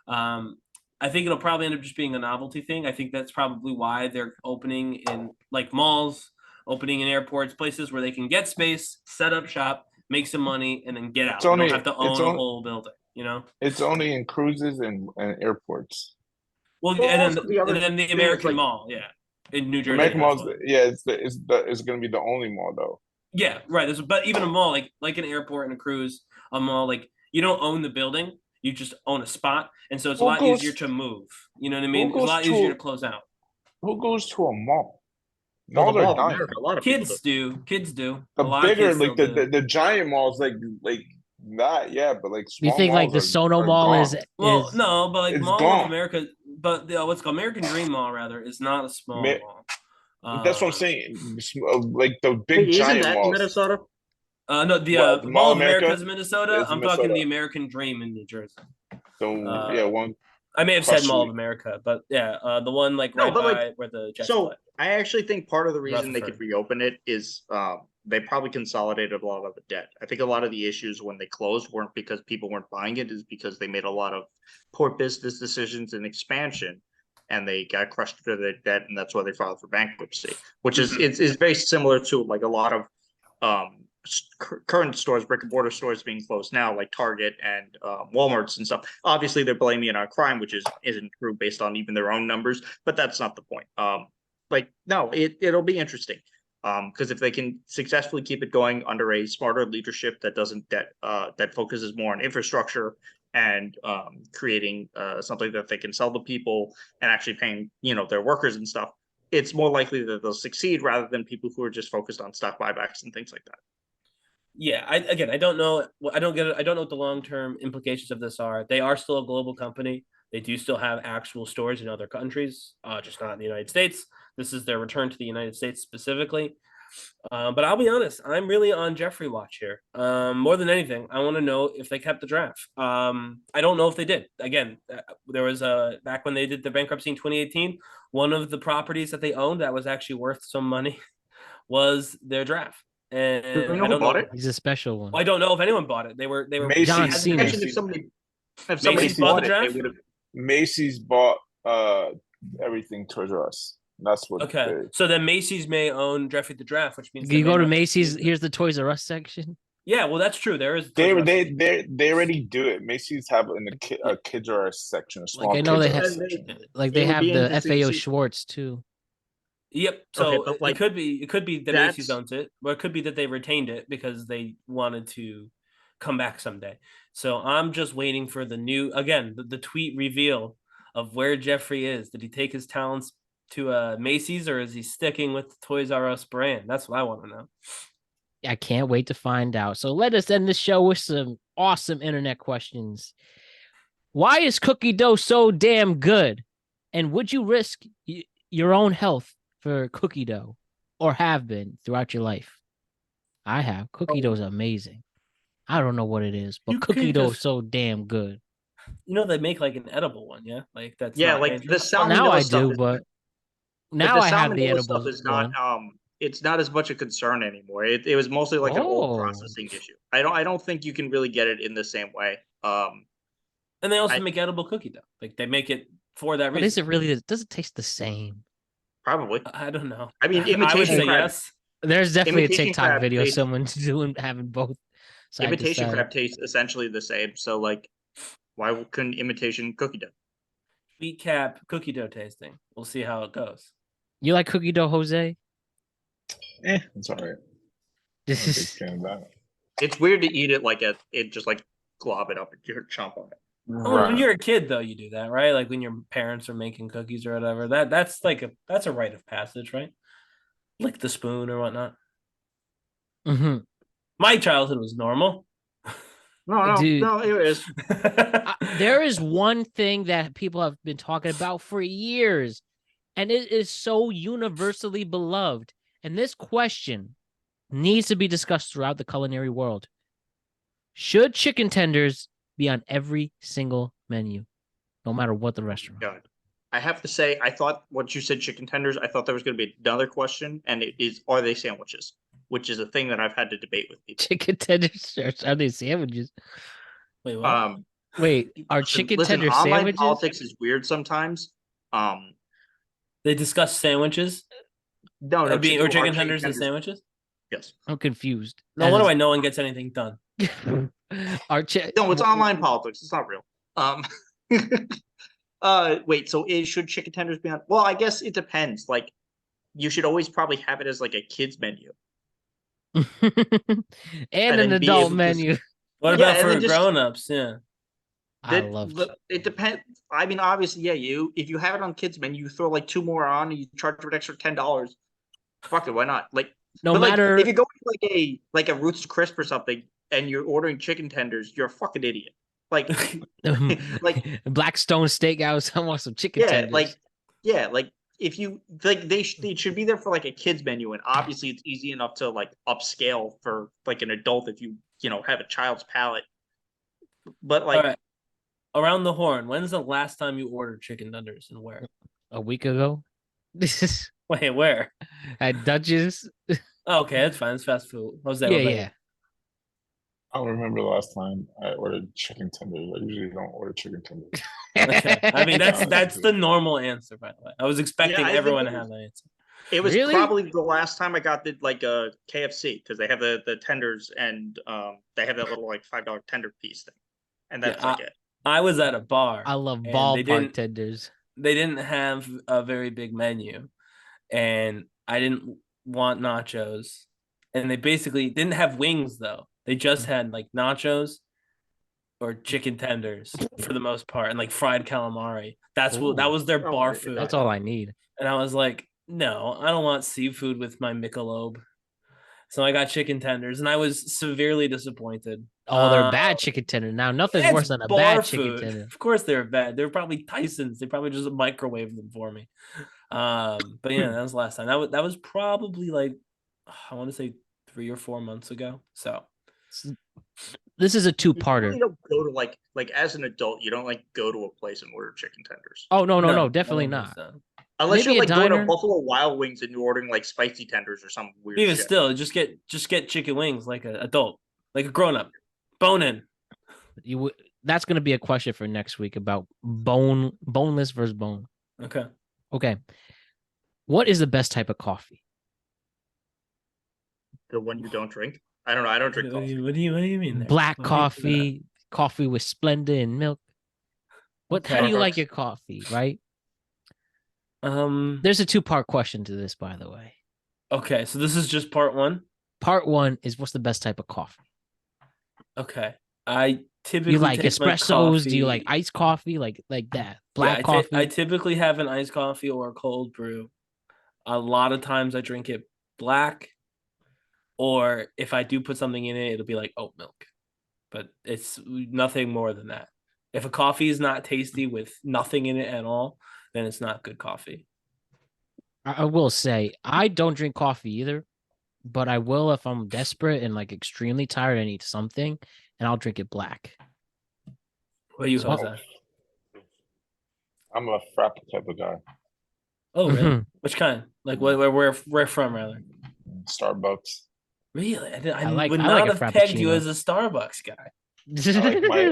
I think it'll probably end up just being a novelty thing. I think that's probably why they're opening in like malls, opening in airports, places where they can get space, set up shop, make some money, and then get out. They don't have to own a whole building. You know, it's only in cruises and airports. Well, and then the American Mall, yeah. In New Jersey, American Mall, it's going to be the only mall though. Yeah, right. But even a mall, like an airport and a cruise, a mall, like you don't own the building, you just own a spot, and so it's a lot easier to move. You know what I mean? It's a lot easier to close out. Who goes to a mall? Malls are dying. A lot of kids do. Kids do. The bigger, like the giant malls, like that, yeah, but like small. You think like the Sono Mall is? Well, no, but like Mall of America, but what's called American Dream Mall rather is not a small mall. That's what I'm saying. Like the big giant malls. In Minnesota? No, the Mall of America is Minnesota. I'm talking the American Dream in New Jersey. So yeah, one. I may have said Mall of America, but yeah, the one like by where the Jets play. I actually think part of the reason they could reopen it is they probably consolidated a lot of the debt. I think a lot of the issues when they closed weren't because people weren't buying it, is because they made a lot of poor business decisions in expansion, and they got crushed under their debt, and that's why they filed for bankruptcy. Which is it's very similar to like a lot of current stores, brick and mortar stores being closed now, like Target and Walmart's and stuff. Obviously, they're blaming it on crime, which isn't true based on even their own numbers, but that's not the point. No, it'll be interesting. Because if they can successfully keep it going under a smarter leadership that doesn't that focuses more on infrastructure and creating something that they can sell to people and actually paying their workers and stuff, it's more likely that they'll succeed rather than people who are just focused on stock buybacks and things like that. Yeah, I don't know. I don't get it. I don't know what the long-term implications of this are. They are still a global company. They do still have actual stores in other countries, just not in the United States. This is their return to the United States specifically. But I'll be honest, I'm really on Jeffrey watch here. More than anything, I want to know if they kept the draft. I don't know if they did. Again, there was back when they did the bankruptcy in 2018, one of the properties that they owned that was actually worth some money was their draft. And Do we know I who don't bought know. it? He's a special one. I don't know if anyone bought it. They were Macy's. John I'd Cena. imagine if somebody Macy's bought bought the it, they draft? would have. Macy's bought everything ToysRUs. That's what. Okay, so then Macy's may own Jeffrey the Draft, which means You they go may to not- Macy's. Here's the Toys R Us section. Yeah, well, that's true. There is. They Toys R Us. they already do it. Macy's have in a Kids R Us section, a small Like I know they Kids R have, Us section. like It they would have be the interesting to FAO see- Schwartz too. Yep. So Okay, but, like, it could be that that's- Macy's owns it, or it could be that they retained it because they wanted to come back someday. So I'm just waiting for the new the tweet reveal of where Jeffrey is. Did he take his talents to Macy's, or is he sticking with the Toys R Us brand? That's what I want to know. I can't wait to find out. So let us end the show with some awesome internet questions. Why is cookie dough so damn good? And would you risk your own health for cookie dough, or have been throughout your life? I have. Cookie dough is amazing. I don't know what it is, but You cookie could dough is just- so damn good. You know they make like an edible one, yeah? Like that's Yeah, not like dangerous. the Well, salmonella now I stuff do, is- but but now the I have the salmonella edible stuff is not one. it's not as much a concern anymore. It was mostly like an old Oh. processing issue. I don't think you can really get it in the same way. And they also I- make edible cookie dough. Like they make it for that But reason. is it really? Does it taste the same? Probably. I don't know. I mean, I would imitation say crab. yes. There's definitely a Imitation TikTok crab video tastes- someone having both. Side to Imitation side. crab tastes essentially the same. So like, why couldn't imitation cookie dough? TweetCap cookie dough tasting. We'll see how it goes. You like cookie dough, Jose? It's all right. This I'm a big is fan of that. It's weird to eat it like it just like glob it up and you chomp on it. Oh, when you're a kid, though, you do that, right? Like when your parents are making cookies or whatever. That's a rite of passage, right? Lick the spoon or whatnot. Mhm. My childhood was normal. No, Dude. no, it is. There is one thing that people have been talking about for years, and it is so universally beloved. And this question needs to be discussed throughout the culinary world. Should chicken tenders be on every single menu, no matter what the restaurant? God. I have to say, I thought once you said chicken tenders, I thought there was going to be another question, and it is, are they sandwiches? Which is a thing that I've had to debate with people. Chicken tenders are they sandwiches? Wait, what? Wait, are Listen- chicken listen, tenders online sandwiches? politics is weird sometimes. They discuss sandwiches? No, no, Or chicken our tenders and sandwiches? Yes. I'm confused. No wonder why no one gets anything done. Our No, it's online politics. It's not real. Wait. So, should chicken tenders be on? Well, I guess it depends. Like, you should always probably have it as like a kids menu. and an then be adult able to- menu. What Yeah, about and for then just- grown-ups? Yeah. I That- love the- it depends. I mean, obviously, yeah. If you have it on kids menu, you throw like two more on, and you charge for an extra $10. Fuck it, why not? Like, no but, like, matter if you go to like a Roots Crisp or something, and you're ordering chicken tenders, you're a fucking idiot. Like, like Blackstone Steakhouse. I want some chicken yeah, tenders. like if you like, they should be there for like a kids menu, and obviously it's easy enough to like upscale for like an adult if you have a child's palate. But like, All right. Around the horn, when's the last time you ordered chicken tenders and where? A week ago. This is Wait, where? at Dutch's. Oh, okay, that's fine. It's fast food. What was that? Yeah, What about yeah. I don't remember the last time I ordered chicken tenders. I usually don't order chicken tenders. you? Okay. I mean, that's Honestly. the normal answer, by the way. I was expecting I think everyone to it have that answer. it was Really? probably the last time I got like a KFC, because they have the tenders, and they have that little like $5 tender piece thing, and that's Yeah, like it. I was at a bar. I love And they ballpark didn't- tenders. They didn't have a very big menu, and I didn't want nachos, and they basically didn't have wings though. They just had like nachos or chicken tenders for the most part, and like fried calamari. That was their bar food. That's all I need. And I was like, no, I don't want seafood with my Michelob. So I got chicken tenders, and I was severely disappointed. Oh, they're bad chicken tender. Now nothing's worse than a bad chicken tender. Of course they're bad. They're probably Tyson's. They probably just microwaved them for me. But yeah, that was the last time. That was probably like, I want to say 3 or 4 months ago. So this is a two-parter. You don't go to like as an adult, you don't like go to a place and order chicken tenders. Oh no, definitely not. Unless Maybe you're like a going diner. to Buffalo Wild Wings and you're ordering like spicy tenders or some weird even shit. still, just get chicken wings like an adult, like a grown-up. Bone in. That's going to be a question for next week about boneless versus bone. Okay. What is the best type of coffee? The one you don't drink? I don't know. I don't drink coffee. What do you mean? There? Black coffee, coffee with Splenda and milk. How do you like your coffee, right? There's a 2-part question to this, by the way. Okay, so this is just part 1. Part 1 is what's the best type of coffee? Okay, I typically you like espressos? Do you like coffee. iced coffee, like that? Black coffee. I typically have an iced coffee or a cold brew. A lot of times I drink it black, or if I do put something in it, it'll be like oat milk. But it's nothing more than that. If a coffee is not tasty with nothing in it at all, then it's not good coffee. I will say I don't drink coffee either, but I will if I'm desperate and like extremely tired. I need something, and I'll drink it black. What are you, Jose? I'm a frappe type of guy. Oh, really? Which kind? Like where from, rather? Starbucks. Really? I would not have pegged you as a Starbucks guy.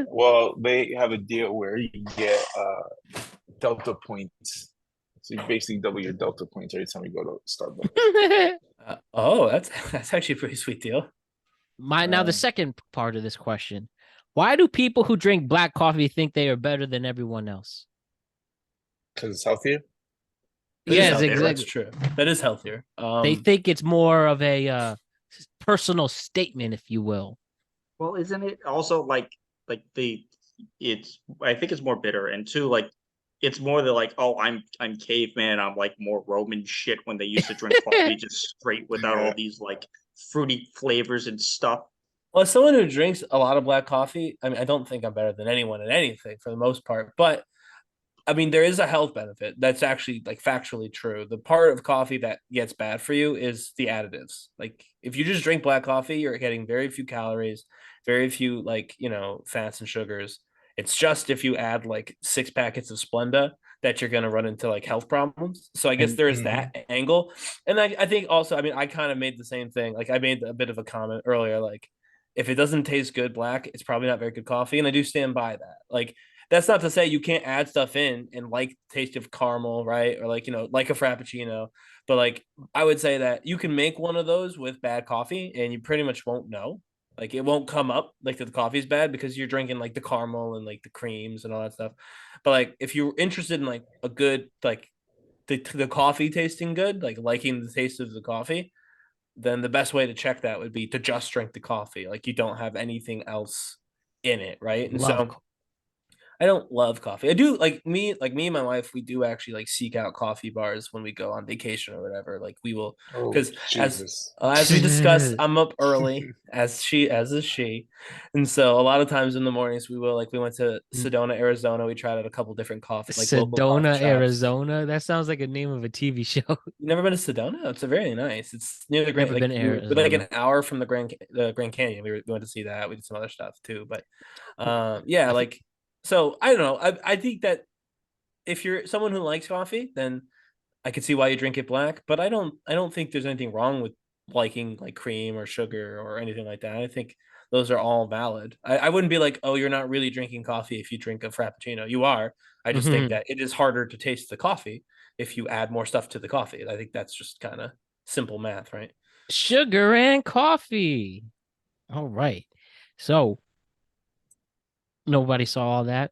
Well, they have a deal where you get Delta points. So you basically double your Delta points every time you go to Starbucks. That's actually a pretty sweet deal. Now the second part of this question: why do people who drink black coffee think they are better than everyone else? Because it's healthier. Yes, exactly. That's true. That is healthier. They think it's more of a personal statement, if you will. Well, isn't it also like it's I think it's more bitter, and 2, like it's more the like, oh, I'm caveman, I'm like more Roman shit when they used to drink coffee just straight without all these like fruity flavors and stuff. Well, as someone who drinks a lot of black coffee, I mean, I don't think I'm better than anyone in anything for the most part, but I mean, there is a health benefit that's actually like factually true. The part of coffee that gets bad for you is the additives. Like if you just drink black coffee, you're getting very few calories, very few fats and sugars. It's just if you add like 6 packets of Splenda that you're going to run into like health problems. So I guess there is that angle. And I think also, I mean, I kind of made the same thing. Like I made a bit of a comment earlier, like if it doesn't taste good black, it's probably not very good coffee. And I do stand by that. Like, that's not to say you can't add stuff in and like the taste of caramel, right? Or like a Frappuccino. But like, I would say that you can make one of those with bad coffee and you pretty much won't know. Like it won't come up like that the coffee's bad because you're drinking like the caramel and like the creams and all that stuff. But like, if you're interested in like a good, like the coffee tasting good, like liking the taste of the coffee, then the best way to check that would be to just drink the coffee. Like you don't have anything else in it, right? And I don't love coffee. I do like me and my wife, we do actually like seek out coffee bars when we go on vacation or whatever. Like we will, because as we discussed, I'm up early as is she. And so a lot of times in the mornings we went to Sedona, Arizona. We tried out a couple different coffees. Like Sedona, Arizona. That sounds like a name of a TV show. You never been to Sedona? It's a very nice. It's near the Grand. We're like an hour from the Grand Canyon. We went to see that. We did some other stuff too, but yeah, like. So I don't know. I think that if you're someone who likes coffee, then I can see why you drink it black. But I don't think there's anything wrong with liking like cream or sugar or anything like that. I think those are all valid. I wouldn't be like, oh, you're not really drinking coffee if you drink a Frappuccino. You are. I just think that it is harder to taste the coffee if you add more stuff to the coffee. I think that's just kind of simple math, right? Sugar and coffee. All right. So nobody saw all that.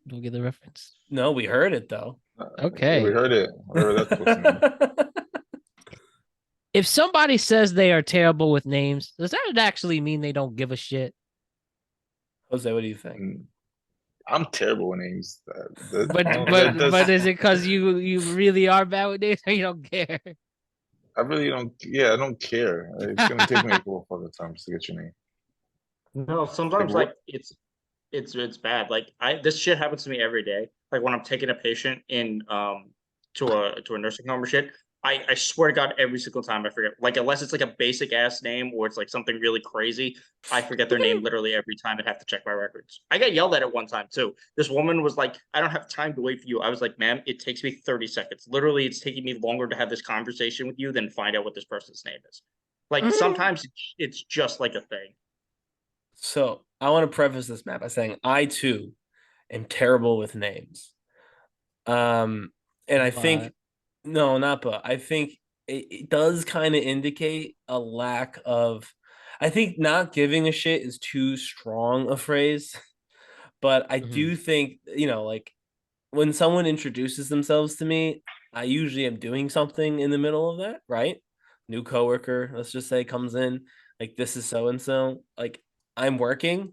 Don't get the reference. No, we heard it though. Okay, we heard it. Whatever that's supposed to mean. If somebody says they are terrible with names, does that actually mean they don't give a shit? Jose, what do you think? I'm terrible with names. But is it because you really are bad with names or you don't care? I really don't. Yeah, I don't care. It's gonna take me a couple fucking times to get your name. No, sometimes like it's bad. Like this shit happens to me every day. Like when I'm taking a patient in to a nursing home or shit. I swear to God, every single time I forget. Like unless it's like a basic ass name or it's like something really crazy, I forget their name literally every time and have to check my records. I got yelled at it one time too. This woman was like, "I don't have time to wait for you." I was like, "Ma'am, it takes me 30 seconds. Literally, it's taking me longer to have this conversation with you than find out what this person's name is." Like sometimes it's just like a thing. So I want to preface this, Matt, by saying I too am terrible with names. And I think no, not but I think it does kind of indicate a lack of. I think not giving a shit is too strong a phrase, but I do think like when someone introduces themselves to me, I usually am doing something in the middle of that, right? New coworker, let's just say, comes in, like, this is so and so, like, I'm working,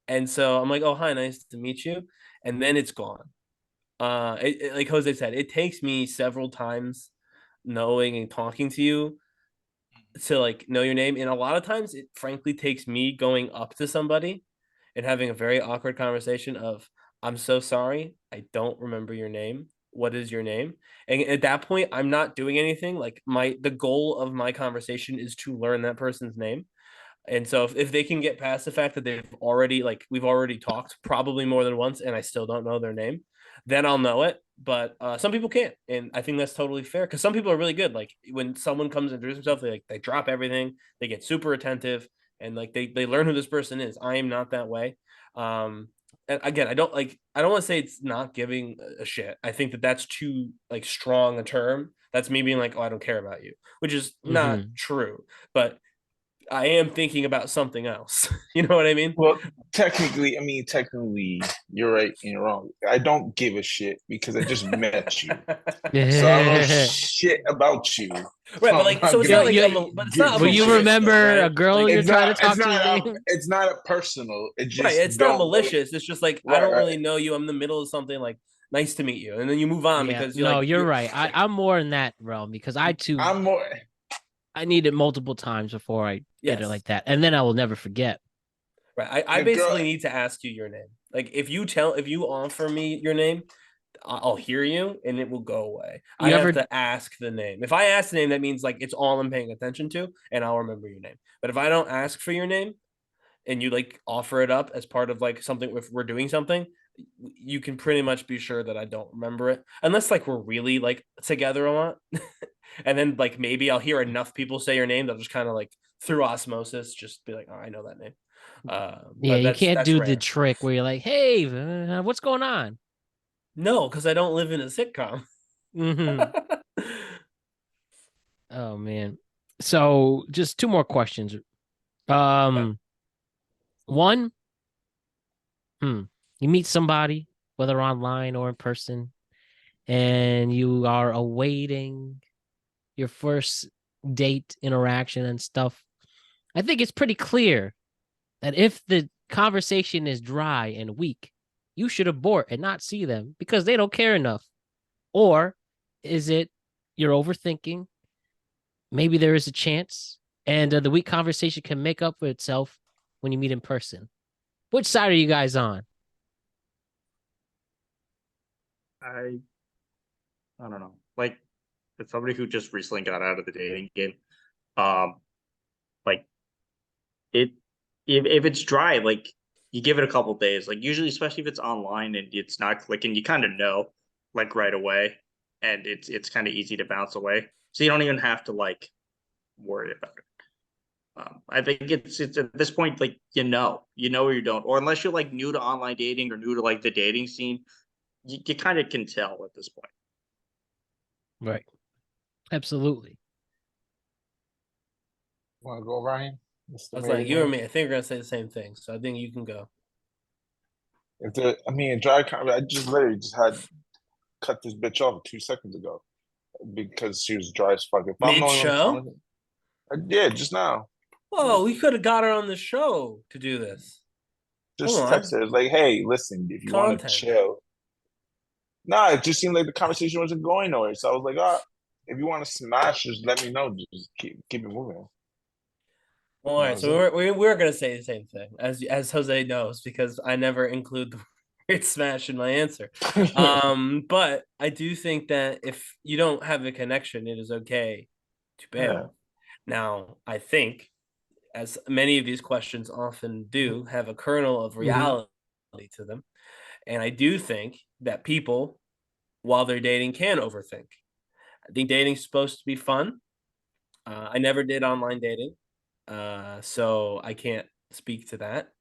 and so I'm like, oh, hi, nice to meet you, and then it's gone. Like Jose said, it takes me several times knowing and talking to you to like know your name, and a lot of times it frankly takes me going up to somebody and having a very awkward conversation of, I'm so sorry, I don't remember your name. What is your name? And at that point, I'm not doing anything. Like the goal of my conversation is to learn that person's name. And so if they can get past the fact that we've already talked probably more than once and I still don't know their name, then I'll know it. But some people can't. And I think that's totally fair because some people are really good. Like when someone comes and introduce themselves, they drop everything, they get super attentive and like they learn who this person is. I am not that way. And again, I don't want to say it's not giving a shit. I think that that's too like strong a term. That's me being like, oh, I don't care about you, which is not true. But I am thinking about something else. You know what I mean? Well, technically, you're right and you're wrong. I don't give a shit because I just met you. So I don't know shit about you. Right, but like, so it's not like, but it's not. Will you remember a girl you're trying to talk to? It's not a personal. It's just right. It's not malicious. It's just like I don't really know you. I'm in the middle of something. Like, nice to meet you, and then you move on because you're right. I'm more in that realm because I'm more. I need it multiple times before I get it like that, and then I will never forget. Right. I basically need to ask you your name. Like if you offer me your name, I'll hear you and it will go away. I have to ask the name. If I ask the name, that means like it's all I'm paying attention to, and I'll remember your name. But if I don't ask for your name, and you like offer it up as part of like something, if we're doing something, you can pretty much be sure that I don't remember it, unless like we're really like together a lot. And then like maybe I'll hear enough people say your name, they'll just kind of like through osmosis just be like, oh, I know that name. You can't do the trick where you're like, hey, what's going on? No, because I don't live in a sitcom. Oh man. So just two more questions. One, you meet somebody, whether online or in person, and you are awaiting your first date interaction and stuff. I think it's pretty clear that if the conversation is dry and weak, you should abort and not see them because they don't care enough. Or is it you're overthinking? Maybe there is a chance, and the weak conversation can make up for itself when you meet in person. Which side are you guys on? I don't know. Like, as somebody who just recently got out of the dating game, like if it's dry, like you give it a couple days. Like usually, especially if it's online and it's not clicking, you kind of know like right away, and it's kind of easy to bounce away. So you don't even have to like worry about it. I think it's at this point like you know or you don't, or unless you're like new to online dating or new to like the dating scene, you kind of can tell at this point. Right. Absolutely. Want to go, Ryan? I was like, you or me. I think we're gonna say the same thing, so I think you can go. Dry comment. I just literally just had cut this bitch off 2 seconds ago because she was dry as fuck. Mid show. I did just now. Whoa, we could have got her on the show to do this. Just Come on. text her. It's like, hey, listen, if you want to Content. chill. Nah, it just seemed like the conversation wasn't going nowhere. So I was like, if you want to smash, just let me know. Just keep it moving. All right, so we're gonna say the same thing as Jose knows because I never include the word smash in my answer. But I do think that if you don't have a connection, it is okay to bail. Yeah. Now, I think, as many of these questions often do, have a kernel of reality to them, and I do think that people, while they're dating, can overthink. I think dating's supposed to be fun. I never did online dating. So I can't speak to that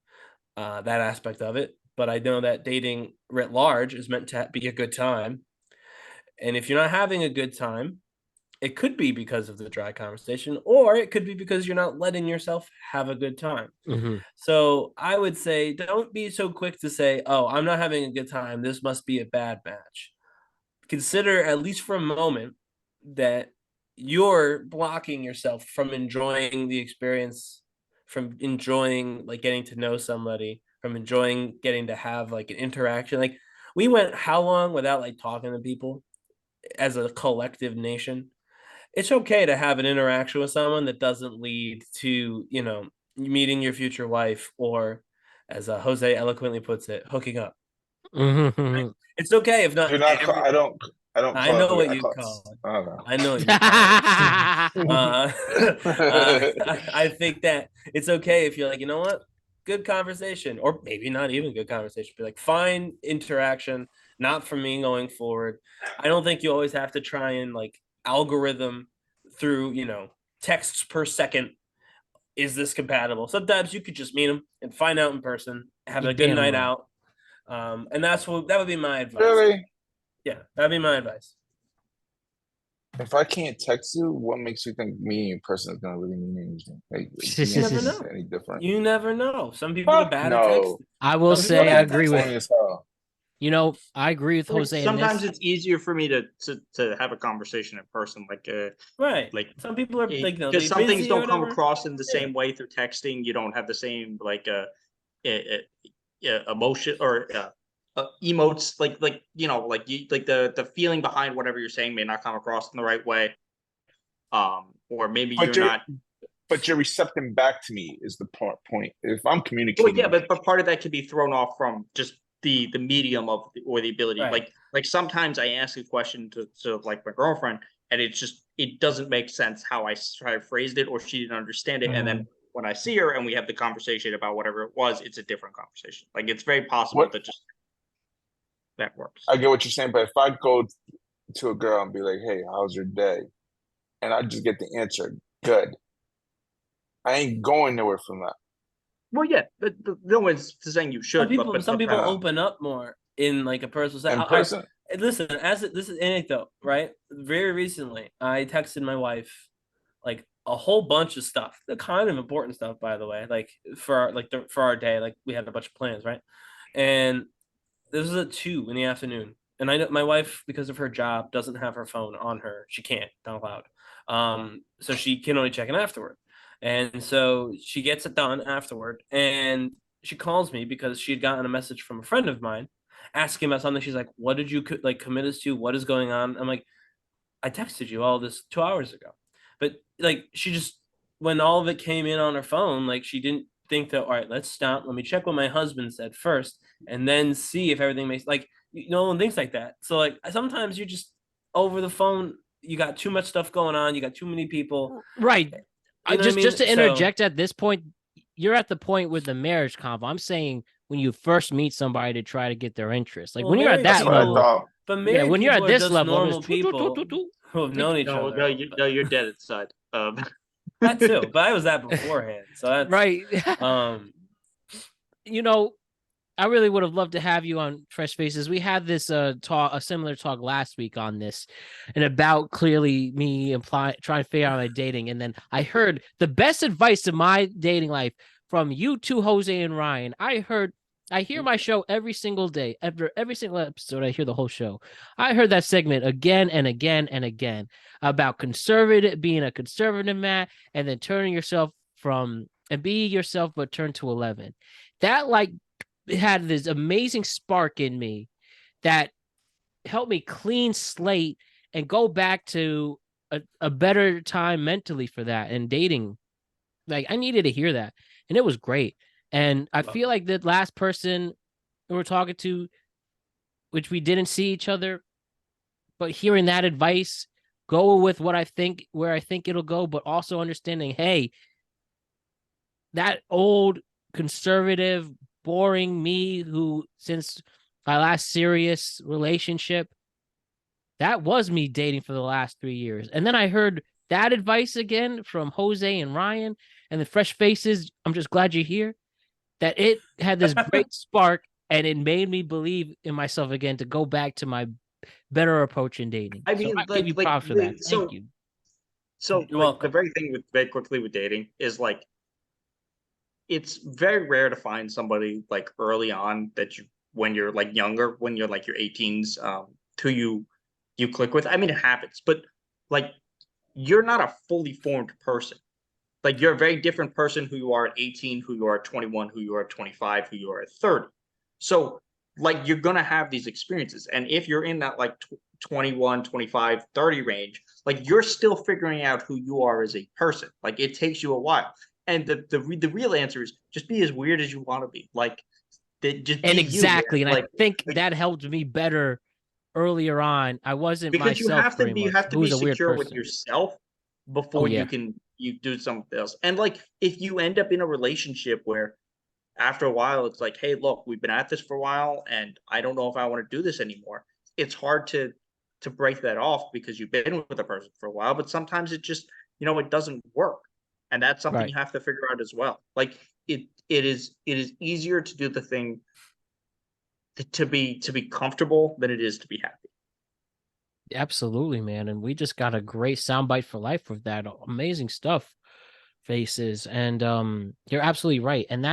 aspect of it. But I know that dating writ large is meant to be a good time. And if you're not having a good time, it could be because of the dry conversation, or it could be because you're not letting yourself have a good time. So I would say don't be so quick to say, oh, I'm not having a good time. This must be a bad match. Consider, at least for a moment, that you're blocking yourself from enjoying the experience, from enjoying like getting to know somebody, from enjoying getting to have like an interaction. Like we went how long without like talking to people as a collective nation? It's okay to have an interaction with someone that doesn't lead to, meeting your future wife or, as Jose eloquently puts it, hooking up. Right? It's okay if not. I don't. I know what you call it. I know what you call it. I think that it's okay if you're like, you know what, good conversation, or maybe not even good conversation, but like fine interaction, not for me going forward. I don't think you always have to try and like algorithm through, texts per second. Is this compatible? Sometimes you could just meet them and find out in person, have a good night out. And that would be my advice. Really? Yeah, that'd be my advice. If I can't text you, what makes you think meeting in person is gonna really mean anything? Like, you never know. Any different? You never know. Some people are bad at texting. I will say I agree with. I agree with Like, Jose. sometimes it's easier for me to have a conversation in person. Right. Like some people are like, because some things don't come across in the same way through texting. You don't have the same emotion or emotes like the feeling behind whatever you're saying may not come across in the right way. Or maybe you're not. But you're recepting back to me is the point. If I'm communicating, well, yeah, but part of that could be thrown off from just the medium of or the ability. Right. Like sometimes I ask a question to like my girlfriend, and it doesn't make sense how I phrased it, or she didn't understand it, and then when I see her and we have the conversation about whatever it was, it's a different conversation. Like it's very possible that works. I get what you're saying, but if I go to a girl and be like, "Hey, how's your day?" and I just get the answer, "Good," I ain't going nowhere from that. Well, yeah, but no one's saying you should. Some people open up more in like a personal setting. In person. Listen, this is anecdote, right? Very recently, I texted my wife like a whole bunch of stuff, the kind of important stuff, by the way, like for our day, like we had a bunch of plans, right? And this was at 2 p.m, and I know my wife, because of her job, doesn't have her phone on her. She can't, not allowed. So she can only check in afterward. And so she gets it done afterward, and she calls me because she had gotten a message from a friend of mine asking about something. She's like, "What did you like commit us to? What is going on?" I'm like, "I texted you all this 2 hours ago," but like she just, when all of it came in on her phone, like she didn't think that, all right, let's stop. Let me check what my husband said first, and then see if everything makes like no one thinks like that. So like sometimes you just over the phone, you got too much stuff going on, you got too many people, right? Just to interject at this point, you're at the point with the marriage convo. I'm saying when you first meet somebody to try to get their interest, like when you're at that level. But when you're at this level, normal people who have known each other. No, you're dead inside. That too, but I was that beforehand, so that's right. I really would have loved to have you on Fresh Faces. We had this a similar talk last week on this, and about clearly me trying to figure out my dating. And then I heard the best advice to my dating life from you two, Jose and Ryan. I heard I hear my show every single day. After every single episode, I hear the whole show. I heard that segment again and again and again about being a conservative man, and then turning yourself from and be yourself, but turn to 11. That like had this amazing spark in me that helped me clean slate and go back to a better time mentally for that and dating. Like I needed to hear that, and it was great. And I feel like the last person we were talking to, which we didn't see each other, but hearing that advice, go with what I think, where I think it'll go, but also understanding, hey, that old conservative, boring me who, since my last serious relationship, that was me dating for the last 3 years. And then I heard that advice again from Jose and Ryan and the fresh faces. I'm just glad you're here. That it had this great spark, and it made me believe in myself again to go back to my better approach in dating. I mean, so I give you props for that. Thank you. So the very thing with very quickly with dating is like, it's very rare to find somebody like early on that you, when you're like younger, when you're like your 18s, who you click with. I mean, it happens, but like you're not a fully formed person. Like you're a very different person who you are at 18, who you are at 21, who you are at 25, who you are at 30. So like you're going to have these experiences. And if you're in that like 21, 25, 30 range, like you're still figuring out who you are as a person. Like it takes you a while. And the real answer is just be as weird as you want to be. Like just and be exactly. you, and like, I think that helped me better earlier on. I wasn't because myself. You have to be secure with person. yourself before you do something else. And like if you end up in a relationship where after a while it's like, hey, look, we've been at this for a while and I don't know if I want to do this anymore. It's hard to break that off because you've been with a person for a while, but sometimes it just, it doesn't work. And that's something you have to figure out as well. Like it is easier to do the thing to be comfortable than it is to be happy. Absolutely, man. And we just got a great soundbite for life with that. Amazing stuff, Faces. And you're absolutely right. And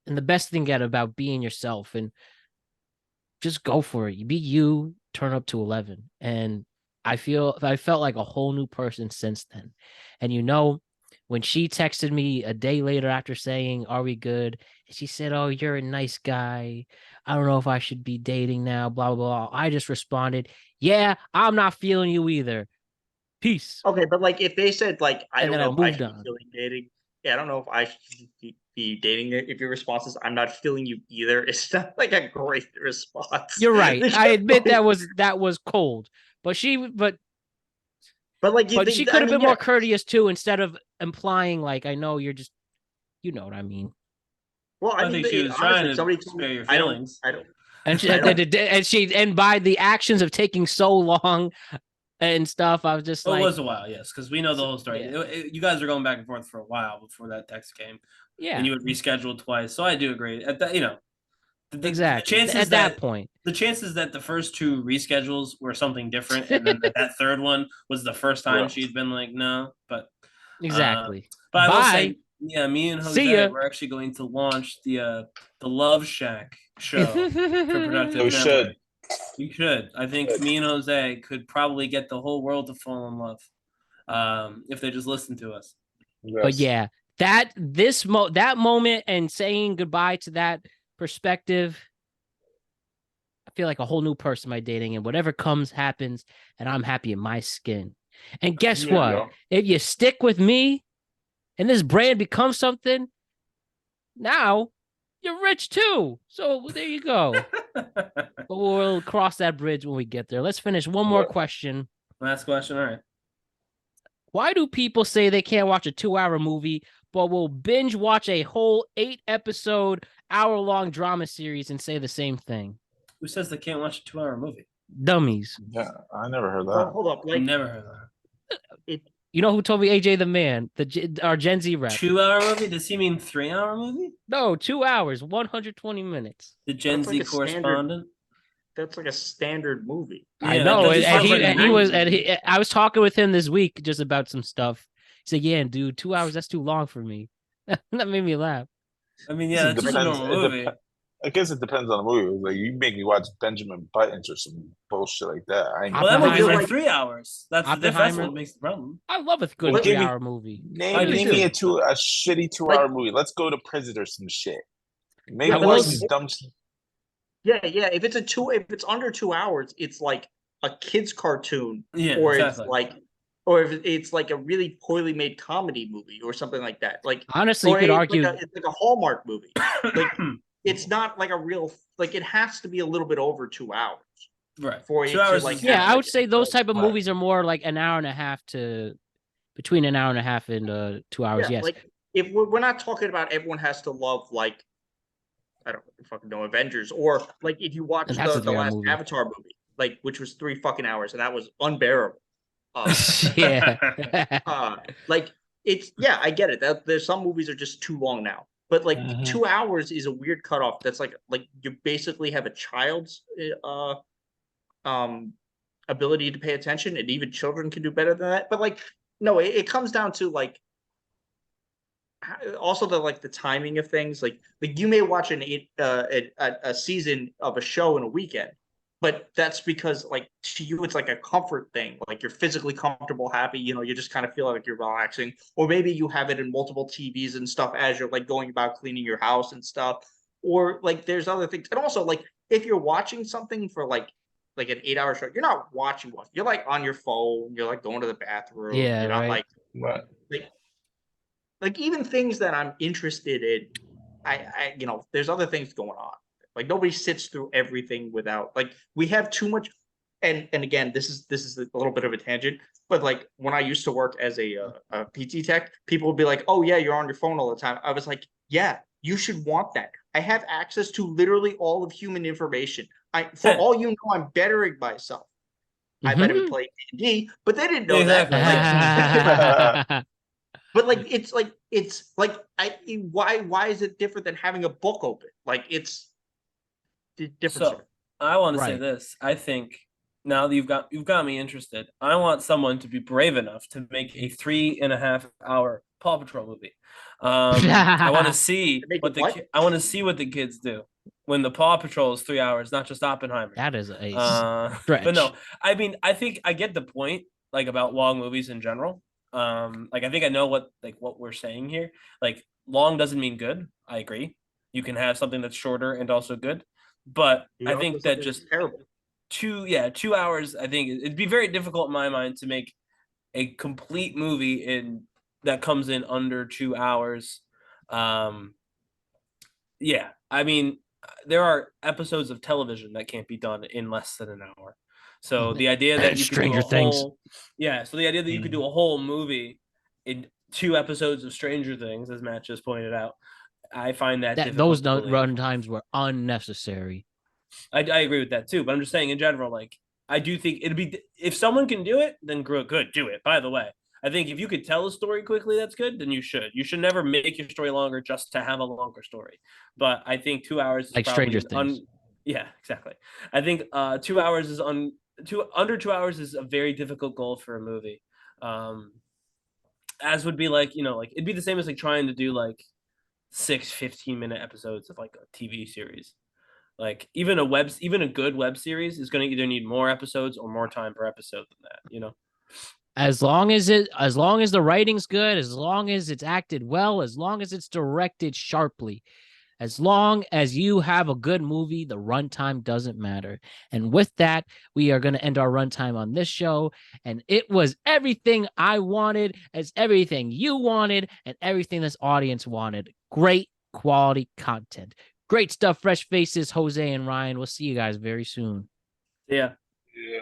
the best thing about being yourself, and just go for it. You be you, turn up to 11. And I felt like a whole new person since then. And when she texted me a day later after saying, "Are we good?" and she said, "Oh, you're a nice guy. I don't know if I should be dating now, blah, blah, blah." I just responded, "Yeah, I'm not feeling you either. Peace." Okay, but like if they said like, I don't know if I should be feeling dating. Yeah, I don't know if I should be dating it. If your response is, "I'm not feeling you either," it's not like a great response. You're right. I admit that was cold. But she could have been more courteous too, instead of implying like, "I know you're just," you know what I mean. Well, I think she was trying to spare your feelings. I don't. And by the actions of taking so long and stuff, I was just like, it was a while, yes, because we know the whole story. Yeah. You guys were going back and forth for a while before that text came. Yeah, and you would reschedule twice. So I do agree. At that, exactly. The chances at that point, the chances that the first two reschedules were something different, and then that third one was the first time she'd been like, no, but exactly. But I will say, yeah, me and Jose we're actually going to launch the Love Shack show for Productive. We should. You should. I think me and Jose could probably get the whole world to fall in love, if they just listen to us. Yes. But yeah, that moment and saying goodbye to that perspective, I feel like a whole new person by dating, and whatever comes happens, and I'm happy in my skin. And guess what? If you stick with me and this brand becomes something, now you're rich too. So there you go. But we'll cross that bridge when we get there. Let's finish one more question. Last question. All right. Why do people say they can't watch a 2-hour movie, but will binge watch a whole 8-episode, hour-long drama series and say the same thing? Who says they can't watch a 2-hour movie? Dummies. Yeah, I never heard that. Well, hold up. I never heard that. You know who told me? AJ the Man, our Gen Z rep. 2-hour movie? Does he mean 3-hour movie? No, 2 hours, 120 minutes. The Gen Z correspondent? That's like a standard movie. I know. I was talking with him this week just about some stuff. He said, "Yeah, dude, 2 hours, that's too long for me." That made me laugh. I mean, yeah, it's just a normal movie. I guess it depends on the movie. Like you make me watch Benjamin Buttons or some bullshit like that. I ain't Well, that movie's Oppenheimer. like 3 hours. That's the difference. That's what makes the problem. I love a good Well, 3-hour movie. Name me a shitty 2-hour movie. Let's go to prison or some shit. Maybe watch some dumb shit. Yeah. If it's under 2 hours, it's like a kid's cartoon, or exactly. it's like, or if it's like a really poorly made comedy movie or something like that. Like honestly, you could argue it's like a Hallmark movie. Like it's not like a real, like it has to be a little bit over 2 hours. Right. For 2 hours. Like, yeah, I would say those type of movies are more like an hour and a half to between an hour and a half and 2 hours. Yeah, yes. like if we're not talking about everyone has to love, like, I don't fucking know, Avengers, or like if you watch the last movie. Avatar movie, like, which was 3 fucking hours, and that was unbearable. Like it's, yeah, I get it. There's some movies are just too long now, but like 2 hours is a weird cutoff. That's like you basically have a child's ability to pay attention, and even children can do better than that. But like, no, it comes down to like also the timing of things. Like you may watch a season of a show in a weekend, but that's because like to you it's like a comfort thing. Like you're physically comfortable, happy, you just kind of feel like you're relaxing. Or maybe you have it in multiple TVs and stuff as you're like going about cleaning your house and stuff. Or like there's other things. And also like if you're watching something for like an 8-hour show, you're not watching one. You're like on your phone, you're like going to the bathroom. Yeah, you're not like like even things that I'm interested in, I there's other things going on. Like nobody sits through everything without, like, we have too much. And again, this is a little bit of a tangent, but like when I used to work as a PT tech, people would be like, "Oh yeah, you're on your phone all the time." I was like, "Yeah, you should want that. I have access to literally all of human information. For all you know, I'm bettering myself. I better be playing D&D," but they didn't know that. Like, but like it's like why is it different than having a book open? Like it's different. So I want to say this. I think now that you've got me interested, I want someone to be brave enough to make a 3.5-hour Paw Patrol movie. I want to see what the kids do when the Paw Patrol is 3 hours, not just Oppenheimer. That is a stretch. But no, I mean, I think I get the point, like about long movies in general. Like I think I know what we're saying here. Like long doesn't mean good. I agree. You can have something that's shorter and also good. But I think that just terrible. 2 hours, I think it'd be very difficult in my mind to make a complete movie that comes in under 2 hours. Yeah, I mean, there are episodes of television that can't be done in less than an hour. So the idea that you could do a whole, so the idea that you could do a whole movie in 2 episodes of Stranger Things, as Matt just pointed out, I find that those run times were unnecessary. I agree with that too, but I'm just saying in general, like I do think it'd be, if someone can do it, then good, do it. By the way, I think if you could tell a story quickly, that's good. Then you should never make your story longer just to have a longer story. But I think 2 hours is like Stranger Things. Yeah, exactly. I think 2 hours is under 2 hours is a very difficult goal for a movie. As would be like, like it'd be the same as like trying to do like 6 15-minute episodes of like a TV series. Like even a good web series is going to either need more episodes or more time per episode than that, As long as the writing's good, as long as it's acted well, as long as it's directed sharply, as long as you have a good movie, the runtime doesn't matter. And with that, we are going to end our runtime on this show. And it was everything I wanted, as everything you wanted, and everything this audience wanted. Great quality content. Great stuff, fresh faces, Jose and Ryan. We'll see you guys very soon. Yeah. Yeah.